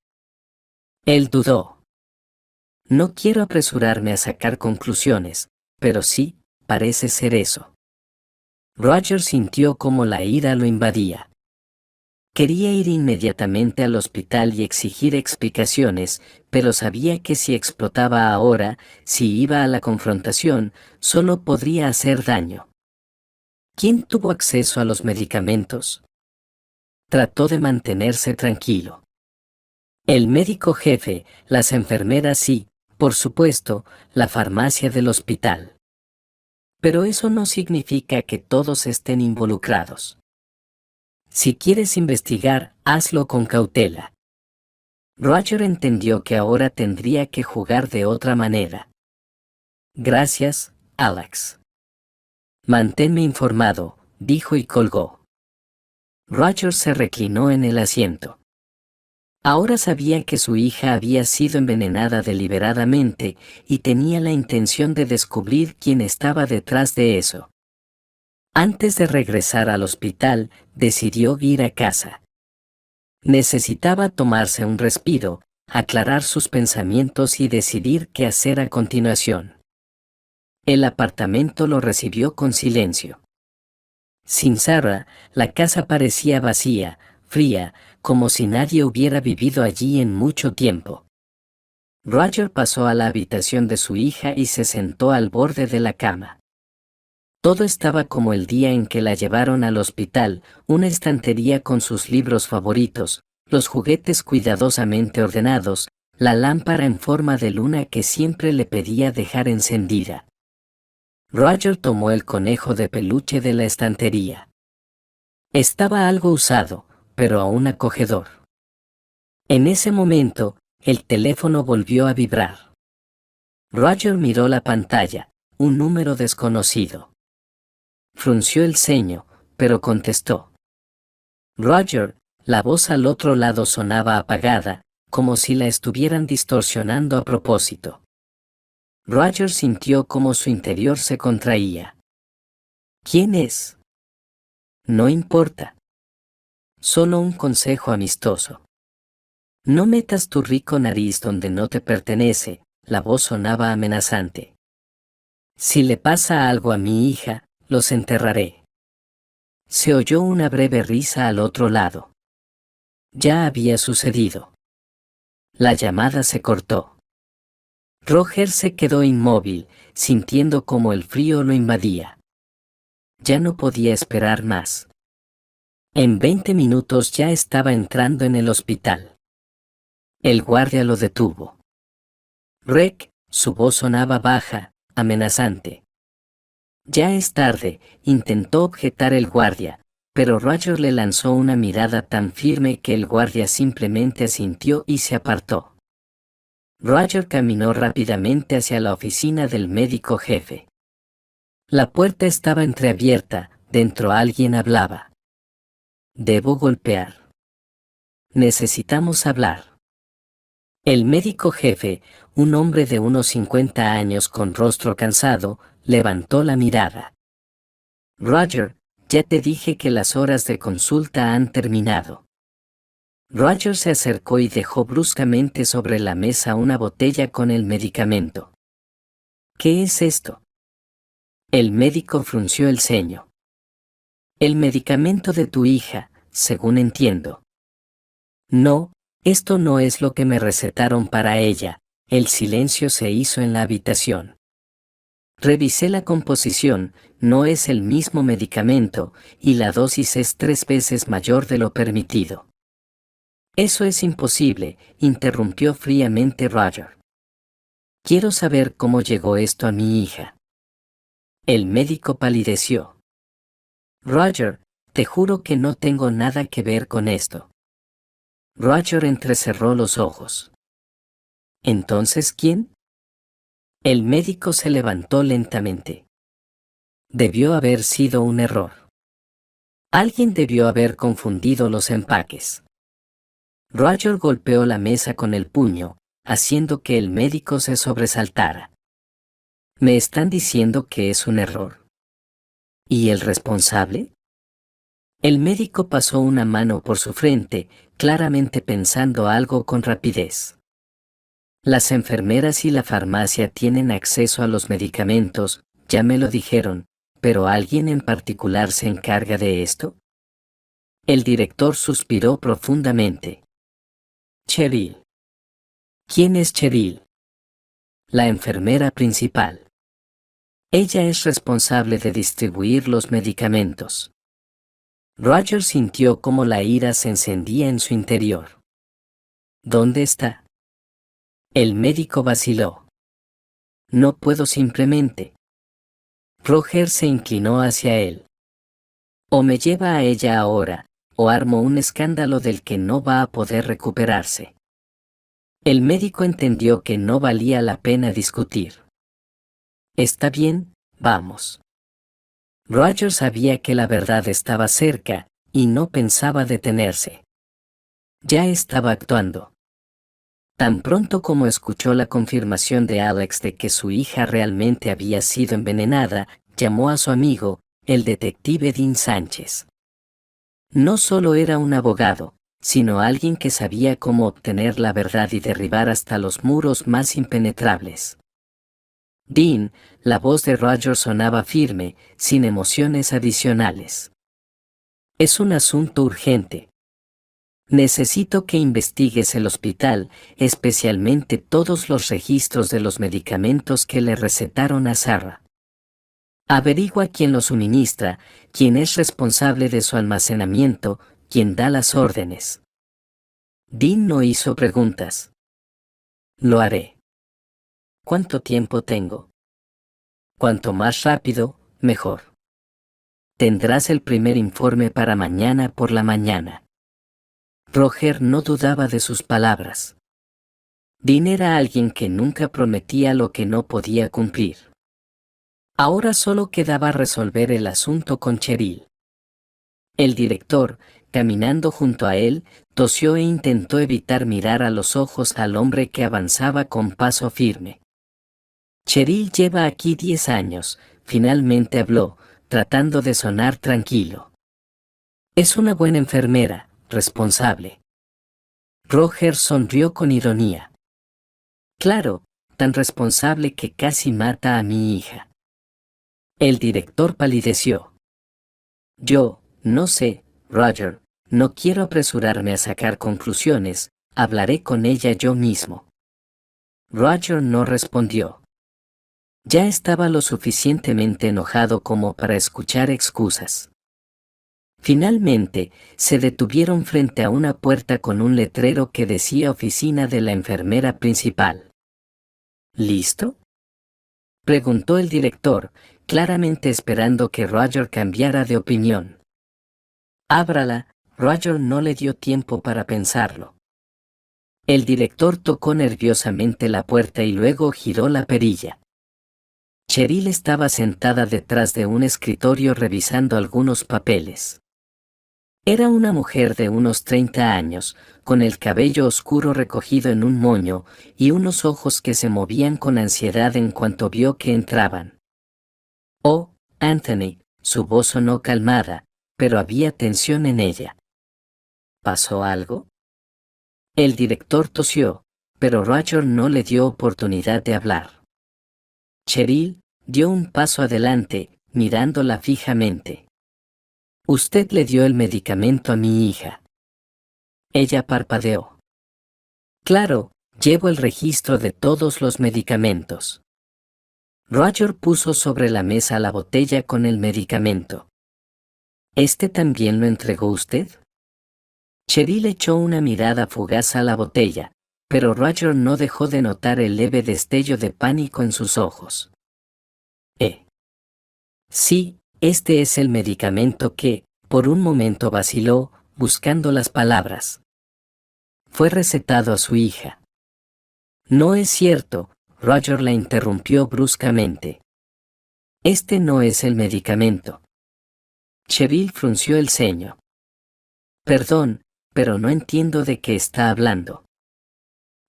Él dudó. No quiero apresurarme a sacar conclusiones, pero sí, parece ser eso. Roger sintió como la ira lo invadía. Quería ir inmediatamente al hospital y exigir explicaciones, pero sabía que si explotaba ahora, si iba a la confrontación, solo podría hacer daño. ¿Quién tuvo acceso a los medicamentos? Trató de mantenerse tranquilo. El médico jefe, las enfermeras y, por supuesto, la farmacia del hospital. Pero eso no significa que todos estén involucrados. Si quieres investigar, hazlo con cautela. Roger entendió que ahora tendría que jugar de otra manera. Gracias, Alex. Manténme informado, dijo y colgó. Roger se reclinó en el asiento. Ahora sabía que su hija había sido envenenada deliberadamente y tenía la intención de descubrir quién estaba detrás de eso. Antes de regresar al hospital, decidió ir a casa. Necesitaba tomarse un respiro, aclarar sus pensamientos y decidir qué hacer a continuación. El apartamento lo recibió con silencio. Sin Sarah, la casa parecía vacía, fría, como si nadie hubiera vivido allí en mucho tiempo. Roger pasó a la habitación de su hija y se sentó al borde de la cama. Todo estaba como el día en que la llevaron al hospital, una estantería con sus libros favoritos, los juguetes cuidadosamente ordenados, la lámpara en forma de luna que siempre le pedía dejar encendida. Roger tomó el conejo de peluche de la estantería. Estaba algo usado, pero aún acogedor. En ese momento, el teléfono volvió a vibrar. Roger miró la pantalla, un número desconocido. Frunció el ceño, pero contestó. Roger, la voz al otro lado sonaba apagada, como si la estuvieran distorsionando a propósito. Roger sintió como su interior se contraía. ¿Quién es? No importa. Solo un consejo amistoso. No metas tu rico nariz donde no te pertenece, la voz sonaba amenazante. Si le pasa algo a mi hija, los enterraré. Se oyó una breve risa al otro lado. Ya había sucedido. La llamada se cortó. Roger se quedó inmóvil, sintiendo como el frío lo invadía. Ya no podía esperar más. En 20 minutos ya estaba entrando en el hospital. El guardia lo detuvo. Rec, su voz sonaba baja, amenazante. Ya es tarde, intentó objetar el guardia, pero Roger le lanzó una mirada tan firme que el guardia simplemente asintió y se apartó. Roger caminó rápidamente hacia la oficina del médico jefe. La puerta estaba entreabierta, dentro alguien hablaba. Debo golpear. Necesitamos hablar. El médico jefe, un hombre de unos 50 años con rostro cansado, levantó la mirada. Roger, ya te dije que las horas de consulta han terminado. Roger se acercó y dejó bruscamente sobre la mesa una botella con el medicamento. ¿Qué es esto? El médico frunció el ceño. El medicamento de tu hija, según entiendo. No, esto no es lo que me recetaron para ella. El silencio se hizo en la habitación. Revisé la composición, no es el mismo medicamento, y la dosis es 3 veces mayor de lo permitido. Eso es imposible, interrumpió fríamente Roger. Quiero saber cómo llegó esto a mi hija. El médico palideció. Roger, te juro que no tengo nada que ver con esto. Roger entrecerró los ojos. ¿Entonces quién? El médico se levantó lentamente. Debió haber sido un error. Alguien debió haber confundido los empaques. Roger golpeó la mesa con el puño, haciendo que el médico se sobresaltara. ¿Me están diciendo que es un error? ¿Y el responsable? El médico pasó una mano por su frente, claramente pensando algo con rapidez. Las enfermeras y la farmacia tienen acceso a los medicamentos, ya me lo dijeron, pero ¿alguien en particular se encarga de esto? El director suspiró profundamente. Cheryl. ¿Quién es Cheryl? La enfermera principal. Ella es responsable de distribuir los medicamentos. Roger sintió cómo la ira se encendía en su interior. ¿Dónde está? El médico vaciló. No puedo simplemente. Roger se inclinó hacia él. O me lleva a ella ahora, o armo un escándalo del que no va a poder recuperarse. El médico entendió que no valía la pena discutir. Está bien, vamos. Roger sabía que la verdad estaba cerca, y no pensaba detenerse. Ya estaba actuando. Tan pronto como escuchó la confirmación de Alex de que su hija realmente había sido envenenada, llamó a su amigo, el detective Dean Sánchez. No solo era un abogado, sino alguien que sabía cómo obtener la verdad y derribar hasta los muros más impenetrables. Dean, la voz de Roger sonaba firme, sin emociones adicionales. Es un asunto urgente. Necesito que investigues el hospital, especialmente todos los registros de los medicamentos que le recetaron a Sarah. Averigua quién los suministra, quién es responsable de su almacenamiento, quién da las órdenes. Dean no hizo preguntas. Lo haré. ¿Cuánto tiempo tengo? Cuanto más rápido, mejor. Tendrás el primer informe para mañana por la mañana. Roger no dudaba de sus palabras. Dean era alguien que nunca prometía lo que no podía cumplir. Ahora solo quedaba resolver el asunto con Cheryl. El director, caminando junto a él, tosió e intentó evitar mirar a los ojos al hombre que avanzaba con paso firme. Cheryl lleva aquí 10 años, finalmente habló, tratando de sonar tranquilo. Es una buena enfermera, responsable. Roger sonrió con ironía. Claro, tan responsable que casi mata a mi hija. El director palideció. Yo, no sé, Roger, no quiero apresurarme a sacar conclusiones, hablaré con ella yo mismo. Roger no respondió. Ya estaba lo suficientemente enojado como para escuchar excusas. Finalmente, se detuvieron frente a una puerta con un letrero que decía oficina de la enfermera principal. ¿Listo?, preguntó el director, claramente esperando que Roger cambiara de opinión. Ábrala. Roger no le dio tiempo para pensarlo. El director tocó nerviosamente la puerta y luego giró la perilla. Cheryl estaba sentada detrás de un escritorio revisando algunos papeles. Era una mujer de unos 30 años, con el cabello oscuro recogido en un moño, y unos ojos que se movían con ansiedad en cuanto vio que entraban. Oh, Anthony, su voz sonó calmada, pero había tensión en ella. ¿Pasó algo? El director tosió, pero Roger no le dio oportunidad de hablar. Cheryl dio un paso adelante, mirándola fijamente. Usted le dio el medicamento a mi hija. Ella parpadeó. Claro, llevo el registro de todos los medicamentos. Roger puso sobre la mesa la botella con el medicamento. ¿Este también lo entregó usted? Cheryl echó una mirada fugaz a la botella, pero Roger no dejó de notar el leve destello de pánico en sus ojos. Sí, este es el medicamento que, por un momento vaciló, buscando las palabras. fue recetado a su hija. No es cierto, Roger la interrumpió bruscamente. Este no es el medicamento. Cheryl frunció el ceño. Perdón, pero no entiendo de qué está hablando.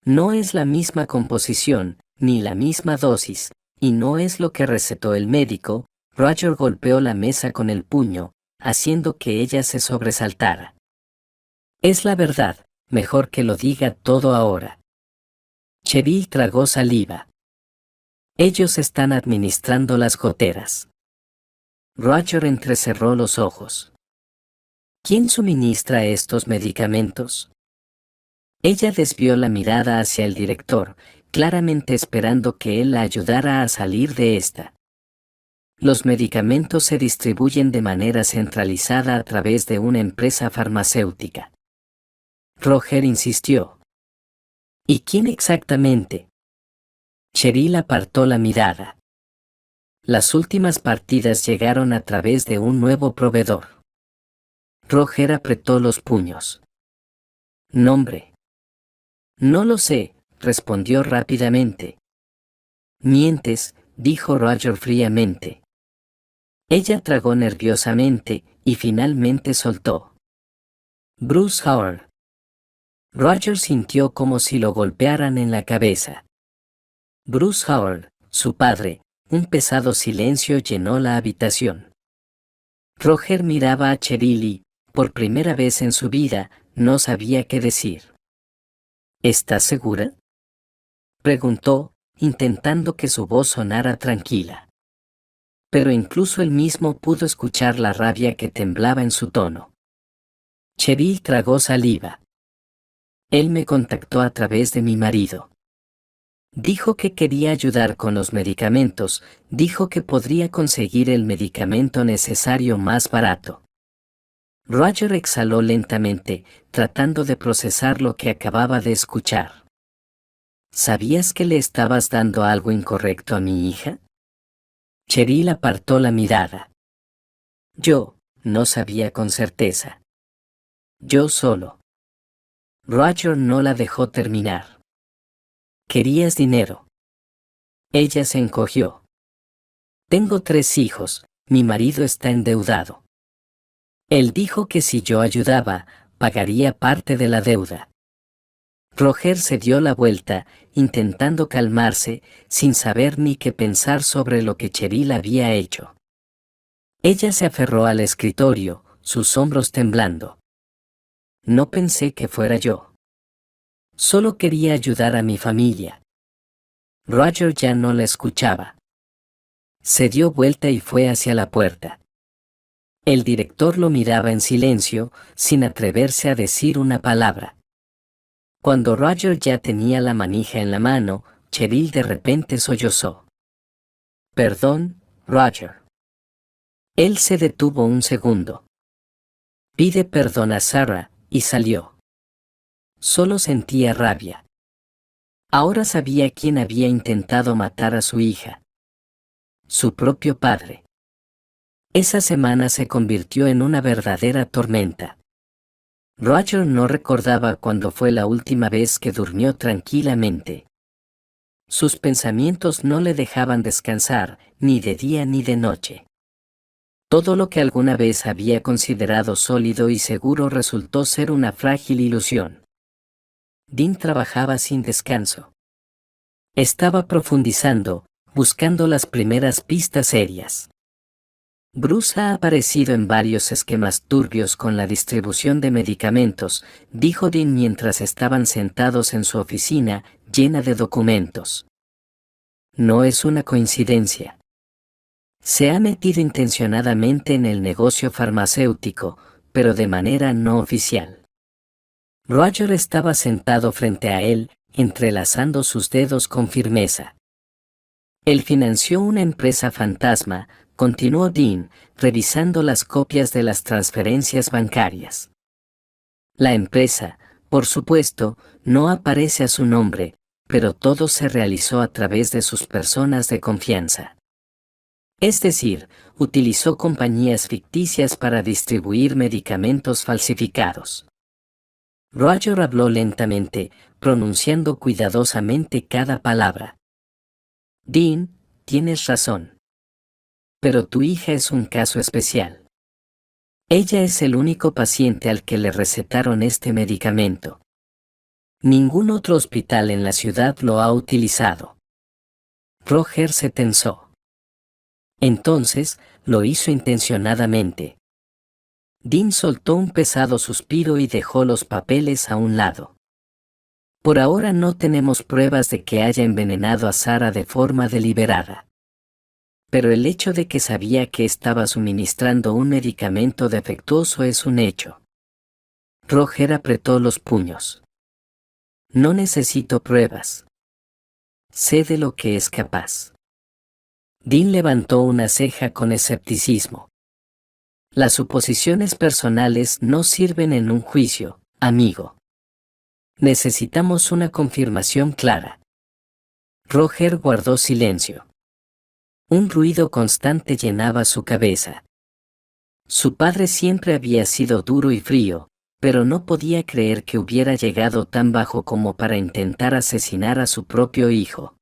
No es la misma composición, ni la misma dosis, y no es lo que recetó el médico. Roger golpeó la mesa con el puño, haciendo que ella se sobresaltara. Es la verdad, mejor que lo diga todo ahora. Cheryl tragó saliva. Ellos están administrando las goteras. Roger entrecerró los ojos. ¿Quién suministra estos medicamentos? Ella desvió la mirada hacia el director, claramente esperando que él la ayudara a salir de esta. Los medicamentos se distribuyen de manera centralizada a través de una empresa farmacéutica. Roger insistió. ¿Y quién exactamente? Cheryl apartó la mirada. Las últimas partidas llegaron a través de un nuevo proveedor. Roger apretó los puños. ¿Nombre? No lo sé, respondió rápidamente. Mientes, dijo Roger fríamente. Ella tragó nerviosamente y finalmente soltó. Bruce Howard. Roger sintió como si lo golpearan en la cabeza. Bruce Howard, su padre. Un pesado silencio llenó la habitación. Roger miraba a Cheryl y, por primera vez en su vida, no sabía qué decir. ¿Estás segura? Preguntó, intentando que su voz sonara tranquila. Pero incluso él mismo pudo escuchar la rabia que temblaba en su tono. Cheryl tragó saliva. Él me contactó a través de mi marido. Dijo que quería ayudar con los medicamentos, dijo que podría conseguir el medicamento necesario más barato. Roger exhaló lentamente, tratando de procesar lo que acababa de escuchar. ¿Sabías que le estabas dando algo incorrecto a mi hija? Cheryl apartó la mirada. Yo, no sabía con certeza. Yo solo. Roger no la dejó terminar. ¿Querías dinero? Ella se encogió. Tengo 3 hijos, mi marido está endeudado. Él dijo que si yo ayudaba, pagaría parte de la deuda. Roger se dio la vuelta, intentando calmarse, sin saber ni qué pensar sobre lo que Cheryl había hecho. Ella se aferró al escritorio, sus hombros temblando. No pensé que fuera yo. Solo quería ayudar a mi familia. Roger ya no la escuchaba. Se dio vuelta y fue hacia la puerta. El director lo miraba en silencio, sin atreverse a decir una palabra. Cuando Roger ya tenía la manija en la mano, Cheryl de repente sollozó. Perdón, Roger. Él se detuvo un segundo. Pide perdón a Sarah, y salió. Solo sentía rabia. Ahora sabía quién había intentado matar a su hija. Su propio padre. Esa semana se convirtió en una verdadera tormenta. Roger no recordaba cuándo fue la última vez que durmió tranquilamente. Sus pensamientos no le dejaban descansar, ni de día ni de noche. Todo lo que alguna vez había considerado sólido y seguro resultó ser una frágil ilusión. Dean trabajaba sin descanso. Estaba profundizando, buscando las primeras pistas serias. Bruce ha aparecido en varios esquemas turbios con la distribución de medicamentos, dijo Dean mientras estaban sentados en su oficina, llena de documentos. No es una coincidencia. Se ha metido intencionadamente en el negocio farmacéutico, pero de manera no oficial. Roger estaba sentado frente a él, entrelazando sus dedos con firmeza. Él financió una empresa fantasma, continuó Dean, revisando las copias de las transferencias bancarias. La empresa, por supuesto, no aparece a su nombre, pero todo se realizó a través de sus personas de confianza. Es decir, utilizó compañías ficticias para distribuir medicamentos falsificados. Roger habló lentamente, pronunciando cuidadosamente cada palabra. Dean, tienes razón. Pero tu hija es un caso especial. Ella es el único paciente al que le recetaron este medicamento. Ningún otro hospital en la ciudad lo ha utilizado. Roger se tensó. Entonces, lo hizo intencionadamente. Dean soltó un pesado suspiro y dejó los papeles a un lado. Por ahora no tenemos pruebas de que haya envenenado a Sarah de forma deliberada. Pero el hecho de que sabía que estaba suministrando un medicamento defectuoso es un hecho. Roger apretó los puños. No necesito pruebas. Sé de lo que es capaz. Dean levantó una ceja con escepticismo. Las suposiciones personales no sirven en un juicio, amigo. Necesitamos una confirmación clara. Roger guardó silencio. Un ruido constante llenaba su cabeza. Su padre siempre había sido duro y frío, pero no podía creer que hubiera llegado tan bajo como para intentar asesinar a su propio hijo.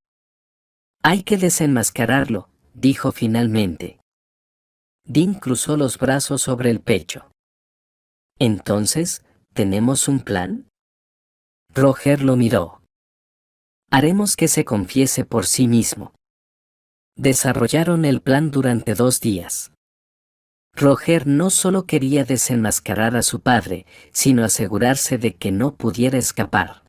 Hay que desenmascararlo, dijo finalmente. Dean cruzó los brazos sobre el pecho. Entonces, ¿tenemos un plan? Roger lo miró. Haremos que se confiese por sí mismo. Desarrollaron el plan durante 2 días. Roger no solo quería desenmascarar a su padre, sino asegurarse de que no pudiera escapar.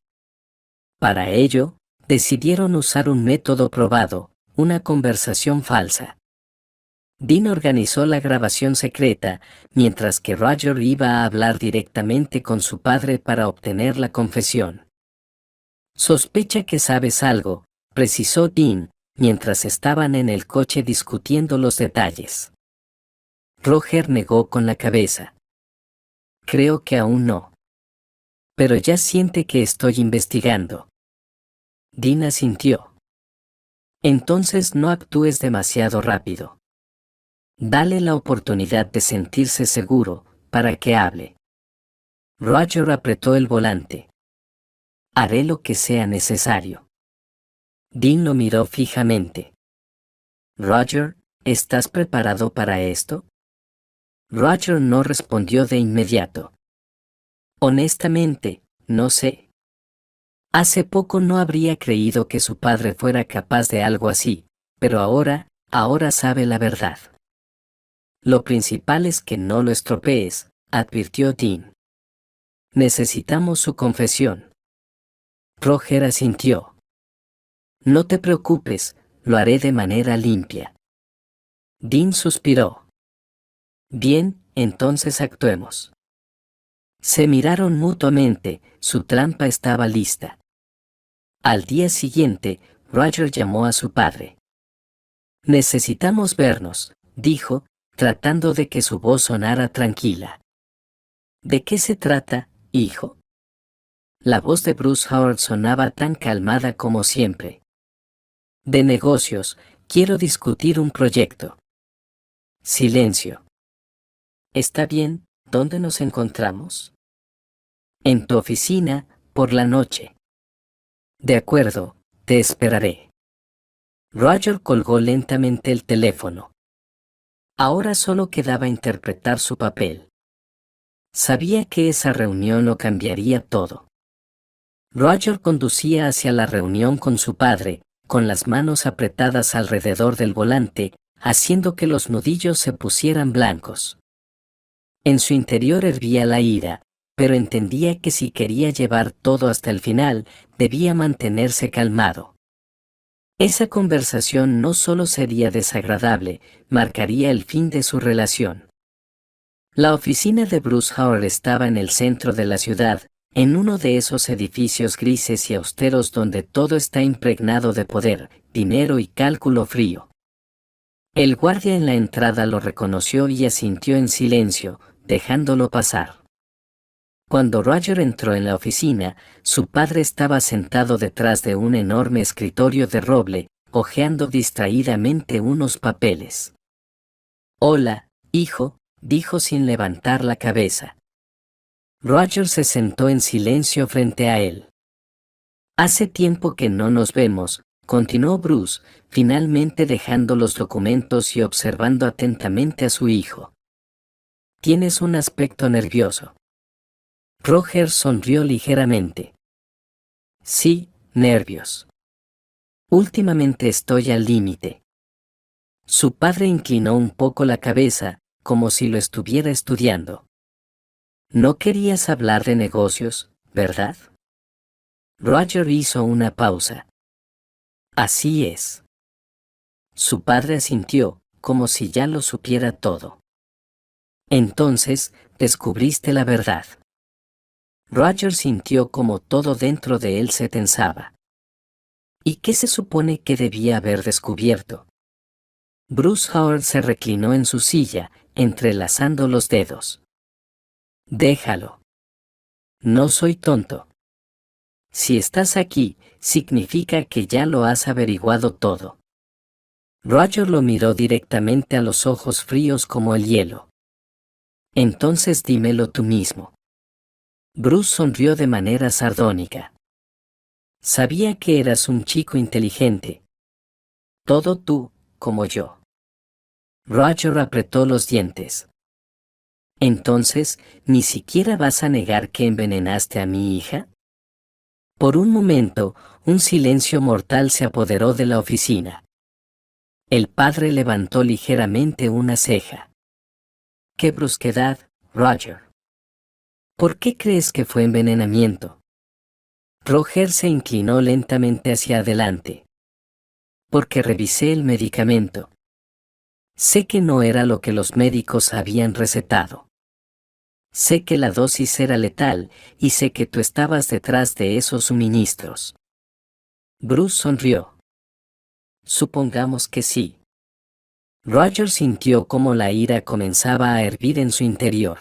Para ello, decidieron usar un método probado, una conversación falsa. Dean organizó la grabación secreta, mientras que Roger iba a hablar directamente con su padre para obtener la confesión. Sospecha que sabes algo, precisó Dean, mientras estaban en el coche discutiendo los detalles. Roger negó con la cabeza. Creo que aún no. Pero ya siente que estoy investigando. Dean asintió. Entonces no actúes demasiado rápido. Dale la oportunidad de sentirse seguro, para que hable. Roger apretó el volante. Haré lo que sea necesario. Dean lo miró fijamente. Roger, ¿estás preparado para esto? Roger no respondió de inmediato. Honestamente, no sé. Hace poco no habría creído que su padre fuera capaz de algo así, pero ahora sabe la verdad. Lo principal es que no lo estropees, advirtió Dean. Necesitamos su confesión. Roger asintió. No te preocupes, lo haré de manera limpia. Dean suspiró. Bien, entonces actuemos. Se miraron mutuamente, su trampa estaba lista. Al día siguiente, Roger llamó a su padre. Necesitamos vernos, dijo, tratando de que su voz sonara tranquila. ¿De qué se trata, hijo? La voz de Bruce Howard sonaba tan calmada como siempre. De negocios, quiero discutir un proyecto. Silencio. Está bien, ¿dónde nos encontramos? En tu oficina, por la noche. De acuerdo, te esperaré. Roger colgó lentamente el teléfono. Ahora solo quedaba interpretar su papel. Sabía que esa reunión lo cambiaría todo. Roger conducía hacia la reunión con su padre, con las manos apretadas alrededor del volante, haciendo que los nudillos se pusieran blancos. En su interior hervía la ira, pero entendía que si quería llevar todo hasta el final, debía mantenerse calmado. Esa conversación no solo sería desagradable, marcaría el fin de su relación. La oficina de Bruce Howard estaba en el centro de la ciudad, en uno de esos edificios grises y austeros donde todo está impregnado de poder, dinero y cálculo frío. El guardia en la entrada lo reconoció y asintió en silencio, dejándolo pasar. Cuando Roger entró en la oficina, su padre estaba sentado detrás de un enorme escritorio de roble, hojeando distraídamente unos papeles. Hola, hijo, dijo sin levantar la cabeza. Roger se sentó en silencio frente a él. Hace tiempo que no nos vemos, continuó Bruce, finalmente dejando los documentos y observando atentamente a su hijo. Tienes un aspecto nervioso. Roger sonrió ligeramente. Sí, nervios. Últimamente estoy al límite. Su padre inclinó un poco la cabeza, como si lo estuviera estudiando. No querías hablar de negocios, ¿verdad? Roger hizo una pausa. Así es. Su padre asintió, como si ya lo supiera todo. Entonces, descubriste la verdad. Roger sintió como todo dentro de él se tensaba. ¿Y qué se supone que debía haber descubierto? Bruce Howard se reclinó en su silla, entrelazando los dedos. Déjalo. No soy tonto. Si estás aquí, significa que ya lo has averiguado todo. Roger lo miró directamente a los ojos fríos como el hielo. Entonces dímelo tú mismo. Bruce sonrió de manera sardónica. Sabía que eras un chico inteligente. Todo tú, como yo. Roger apretó los dientes. Entonces, ¿ni siquiera vas a negar que envenenaste a mi hija? Por un momento, un silencio mortal se apoderó de la oficina. El padre levantó ligeramente una ceja. ¡Qué brusquedad, Roger! ¿Por qué crees que fue envenenamiento? Roger se inclinó lentamente hacia adelante. Porque revisé el medicamento. Sé que no era lo que los médicos habían recetado. Sé que la dosis era letal, y sé que tú estabas detrás de esos suministros. Bruce sonrió. Supongamos que sí. Roger sintió cómo la ira comenzaba a hervir en su interior.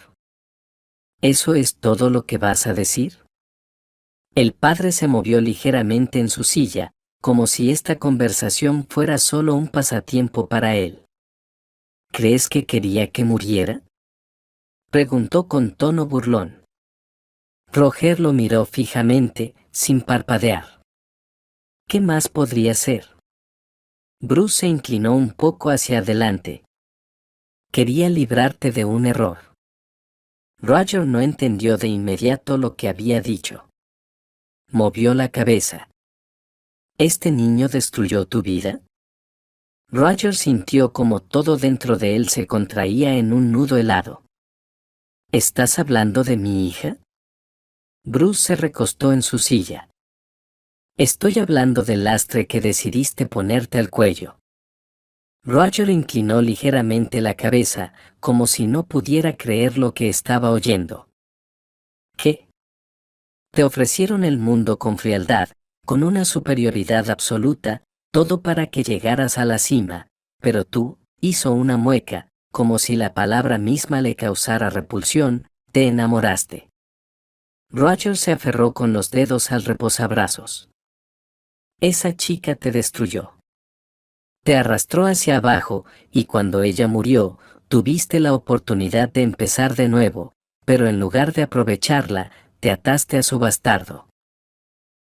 ¿Eso es todo lo que vas a decir? El padre se movió ligeramente en su silla, como si esta conversación fuera solo un pasatiempo para él. ¿Crees que quería que muriera? Preguntó con tono burlón. Roger lo miró fijamente, sin parpadear. ¿Qué más podría ser? Bruce se inclinó un poco hacia adelante. Quería librarte de un error. Roger no entendió de inmediato lo que había dicho. Movió la cabeza. ¿Este niño destruyó tu vida? Roger sintió como todo dentro de él se contraía en un nudo helado. ¿Estás hablando de mi hija? Bruce se recostó en su silla. Estoy hablando del lastre que decidiste ponerte al cuello. Roger inclinó ligeramente la cabeza, como si no pudiera creer lo que estaba oyendo. ¿Qué? Te ofrecieron el mundo con frialdad, con una superioridad absoluta, todo para que llegaras a la cima, pero tú, hizo una mueca, como si la palabra misma le causara repulsión, te enamoraste. Roger se aferró con los dedos al reposabrazos. Esa chica te destruyó. Te arrastró hacia abajo, y cuando ella murió, tuviste la oportunidad de empezar de nuevo, pero en lugar de aprovecharla, te ataste a su bastardo.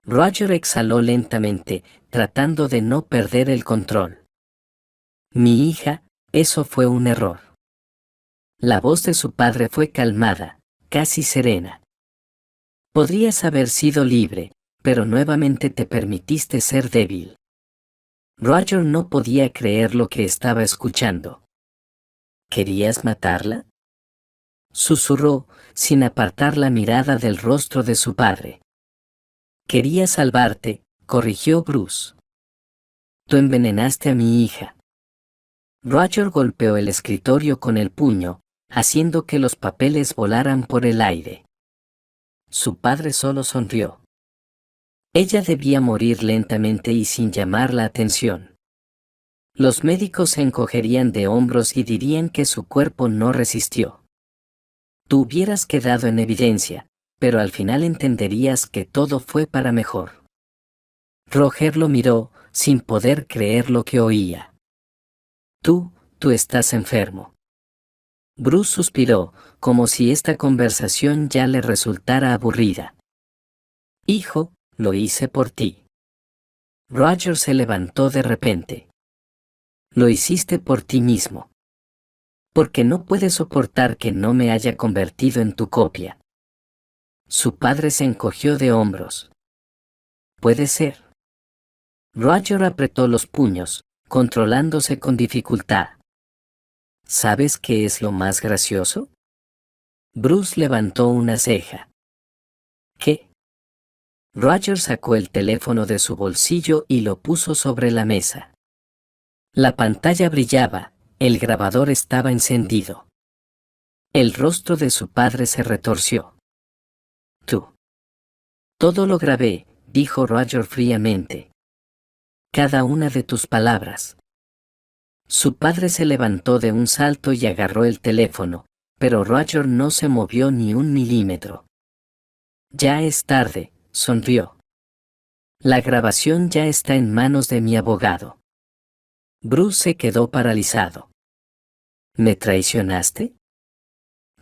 Roger exhaló lentamente, tratando de no perder el control. Mi hija, eso fue un error. La voz de su padre fue calmada, casi serena. Podrías haber sido libre, pero nuevamente te permitiste ser débil. Roger no podía creer lo que estaba escuchando. ¿Querías matarla? Susurró, sin apartar la mirada del rostro de su padre. Quería salvarte, corrigió Bruce. Tú envenenaste a mi hija. Roger golpeó el escritorio con el puño, haciendo que los papeles volaran por el aire. Su padre solo sonrió. Ella debía morir lentamente y sin llamar la atención. Los médicos se encogerían de hombros y dirían que su cuerpo no resistió. Tú hubieras quedado en evidencia, pero al final entenderías que todo fue para mejor. Roger lo miró, sin poder creer lo que oía. Tú estás enfermo. Bruce suspiró, como si esta conversación ya le resultara aburrida. Hijo, lo hice por ti. Roger se levantó de repente. Lo hiciste por ti mismo. Porque no puedes soportar que no me haya convertido en tu copia. Su padre se encogió de hombros. Puede ser. Roger apretó los puños, controlándose con dificultad. ¿Sabes qué es lo más gracioso? Bruce levantó una ceja. ¿Qué? Roger sacó el teléfono de su bolsillo y lo puso sobre la mesa. La pantalla brillaba, el grabador estaba encendido. El rostro de su padre se retorció. Tú. Todo lo grabé, dijo Roger fríamente. Cada una de tus palabras. Su padre se levantó de un salto y agarró el teléfono, pero Roger no se movió ni un milímetro. Ya es tarde, sonrió. La grabación ya está en manos de mi abogado. Bruce se quedó paralizado. ¿Me traicionaste?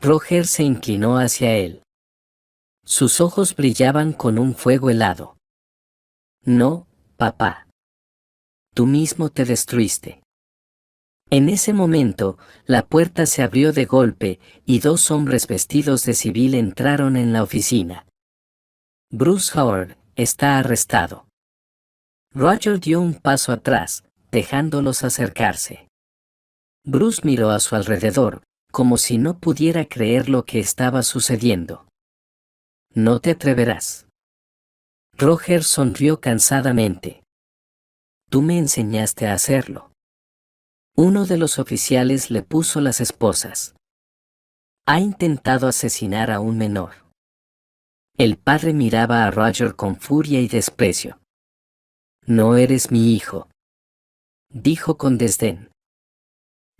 Roger se inclinó hacia él. Sus ojos brillaban con un fuego helado. No, papá. Tú mismo te destruiste. En ese momento, la puerta se abrió de golpe y dos hombres vestidos de civil entraron en la oficina. Bruce Howard está arrestado. Roger dio un paso atrás, dejándolos acercarse. Bruce miró a su alrededor, como si no pudiera creer lo que estaba sucediendo. No te atreverás. Roger sonrió cansadamente. Tú me enseñaste a hacerlo. Uno de los oficiales le puso las esposas. Ha intentado asesinar a un menor. El padre miraba a Roger con furia y desprecio. No eres mi hijo, dijo con desdén.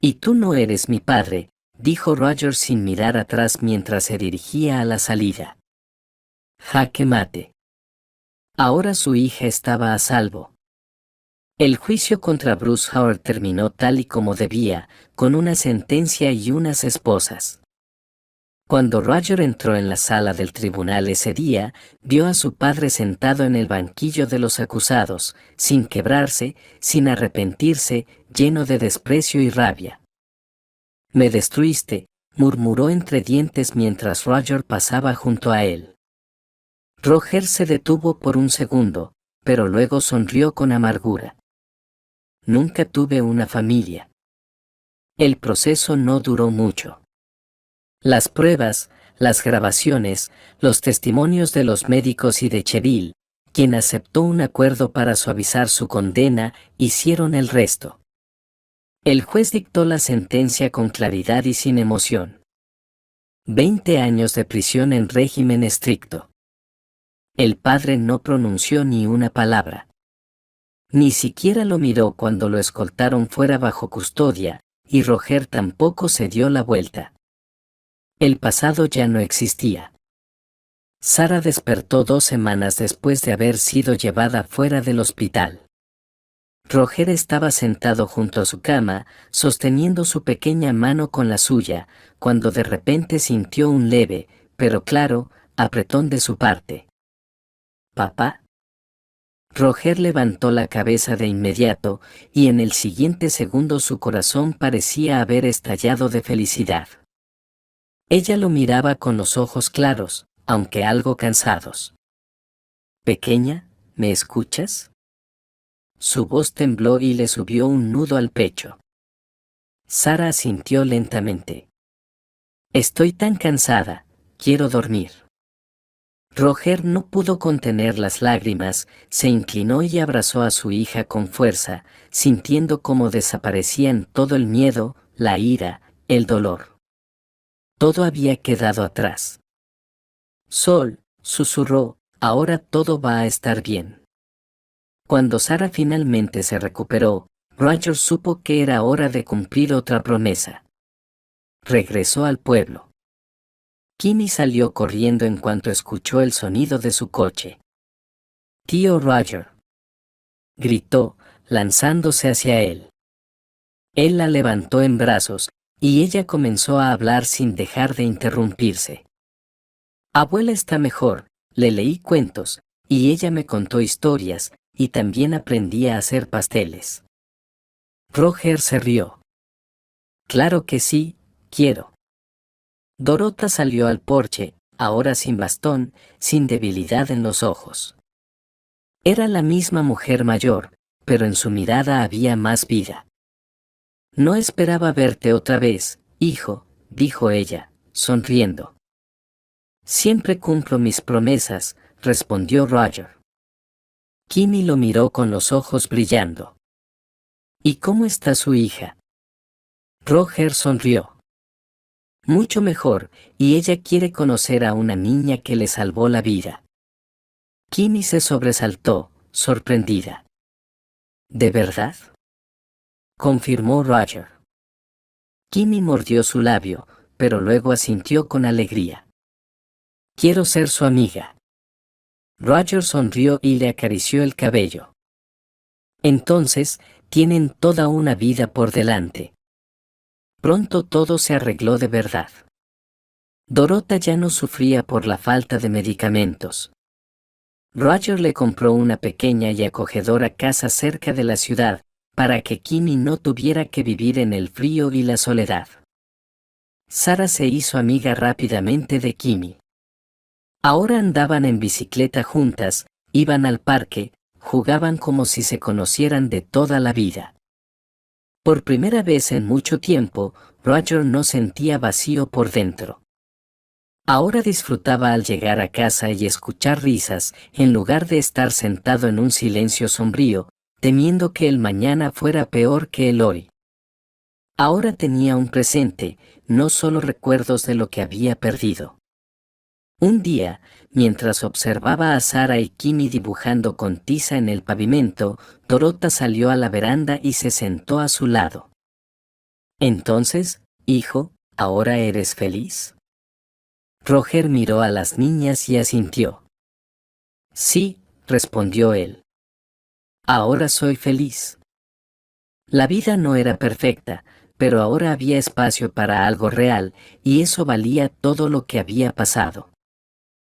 Y tú no eres mi padre, dijo Roger sin mirar atrás mientras se dirigía a la salida. Jaque mate. Ahora su hija estaba a salvo. El juicio contra Bruce Howard terminó tal y como debía, con una sentencia y unas esposas. Cuando Roger entró en la sala del tribunal ese día, vio a su padre sentado en el banquillo de los acusados, sin quebrarse, sin arrepentirse, lleno de desprecio y rabia. Me destruiste, murmuró entre dientes mientras Roger pasaba junto a él. Roger se detuvo por un segundo, pero luego sonrió con amargura. Nunca tuve una familia. El proceso no duró mucho. Las pruebas, las grabaciones, los testimonios de los médicos y de Cheville, quien aceptó un acuerdo para suavizar su condena, hicieron el resto. El juez dictó la sentencia con claridad y sin emoción. 20 años de prisión en régimen estricto. El padre no pronunció ni una palabra. Ni siquiera lo miró cuando lo escoltaron fuera bajo custodia, y Roger tampoco se dio la vuelta. El pasado ya no existía. Sara despertó 2 semanas después de haber sido llevada fuera del hospital. Roger estaba sentado junto a su cama, sosteniendo su pequeña mano con la suya, cuando de repente sintió un leve, pero claro, apretón de su parte. ¿Papá? Roger levantó la cabeza de inmediato, y en el siguiente segundo su corazón parecía haber estallado de felicidad. Ella lo miraba con los ojos claros, aunque algo cansados. Pequeña, ¿me escuchas? Su voz tembló y le subió un nudo al pecho. Sara asintió lentamente. Estoy tan cansada, quiero dormir. Roger no pudo contener las lágrimas, se inclinó y abrazó a su hija con fuerza, sintiendo cómo desaparecían todo el miedo, la ira, el dolor. Todo había quedado atrás. Sol, susurró, ahora todo va a estar bien. Cuando Sara finalmente se recuperó, Roger supo que era hora de cumplir otra promesa. Regresó al pueblo. Kimmy salió corriendo en cuanto escuchó el sonido de su coche. «Tío Roger», gritó, lanzándose hacia él. Él la levantó en brazos, Y ella comenzó a hablar sin dejar de interrumpirse. Abuela está mejor, le leí cuentos, y ella me contó historias, y también aprendí a hacer pasteles. Roger se rió. Claro que sí, quiero. Dorota salió al porche, ahora sin bastón, sin debilidad en los ojos. Era la misma mujer mayor, pero en su mirada había más vida. No esperaba verte otra vez, hijo, dijo ella, sonriendo. Siempre cumplo mis promesas, respondió Roger. Kimmy lo miró con los ojos brillando. ¿Y cómo está su hija? Roger sonrió. Mucho mejor, y ella quiere conocer a una niña que le salvó la vida. Kimmy se sobresaltó, sorprendida. ¿De verdad? Confirmó Roger. Kimmy mordió su labio, pero luego asintió con alegría. Quiero ser su amiga. Roger sonrió y le acarició el cabello. Entonces, tienen toda una vida por delante. Pronto todo se arregló de verdad. Dorota ya no sufría por la falta de medicamentos. Roger le compró una pequeña y acogedora casa cerca de la ciudad, para que Kimmy no tuviera que vivir en el frío y la soledad. Sara se hizo amiga rápidamente de Kimmy. Ahora andaban en bicicleta juntas, iban al parque, jugaban como si se conocieran de toda la vida. Por primera vez en mucho tiempo, Roger no sentía vacío por dentro. Ahora disfrutaba al llegar a casa y escuchar risas, en lugar de estar sentado en un silencio sombrío, temiendo que el mañana fuera peor que el hoy. Ahora tenía un presente, no solo recuerdos de lo que había perdido. Un día, mientras observaba a Sara y Kimmy dibujando con tiza en el pavimento, Dorota salió a la veranda y se sentó a su lado. Entonces, hijo, ¿ahora eres feliz? Roger miró a las niñas y asintió. Sí, respondió él. Ahora soy feliz. La vida no era perfecta, pero ahora había espacio para algo real, y eso valía todo lo que había pasado.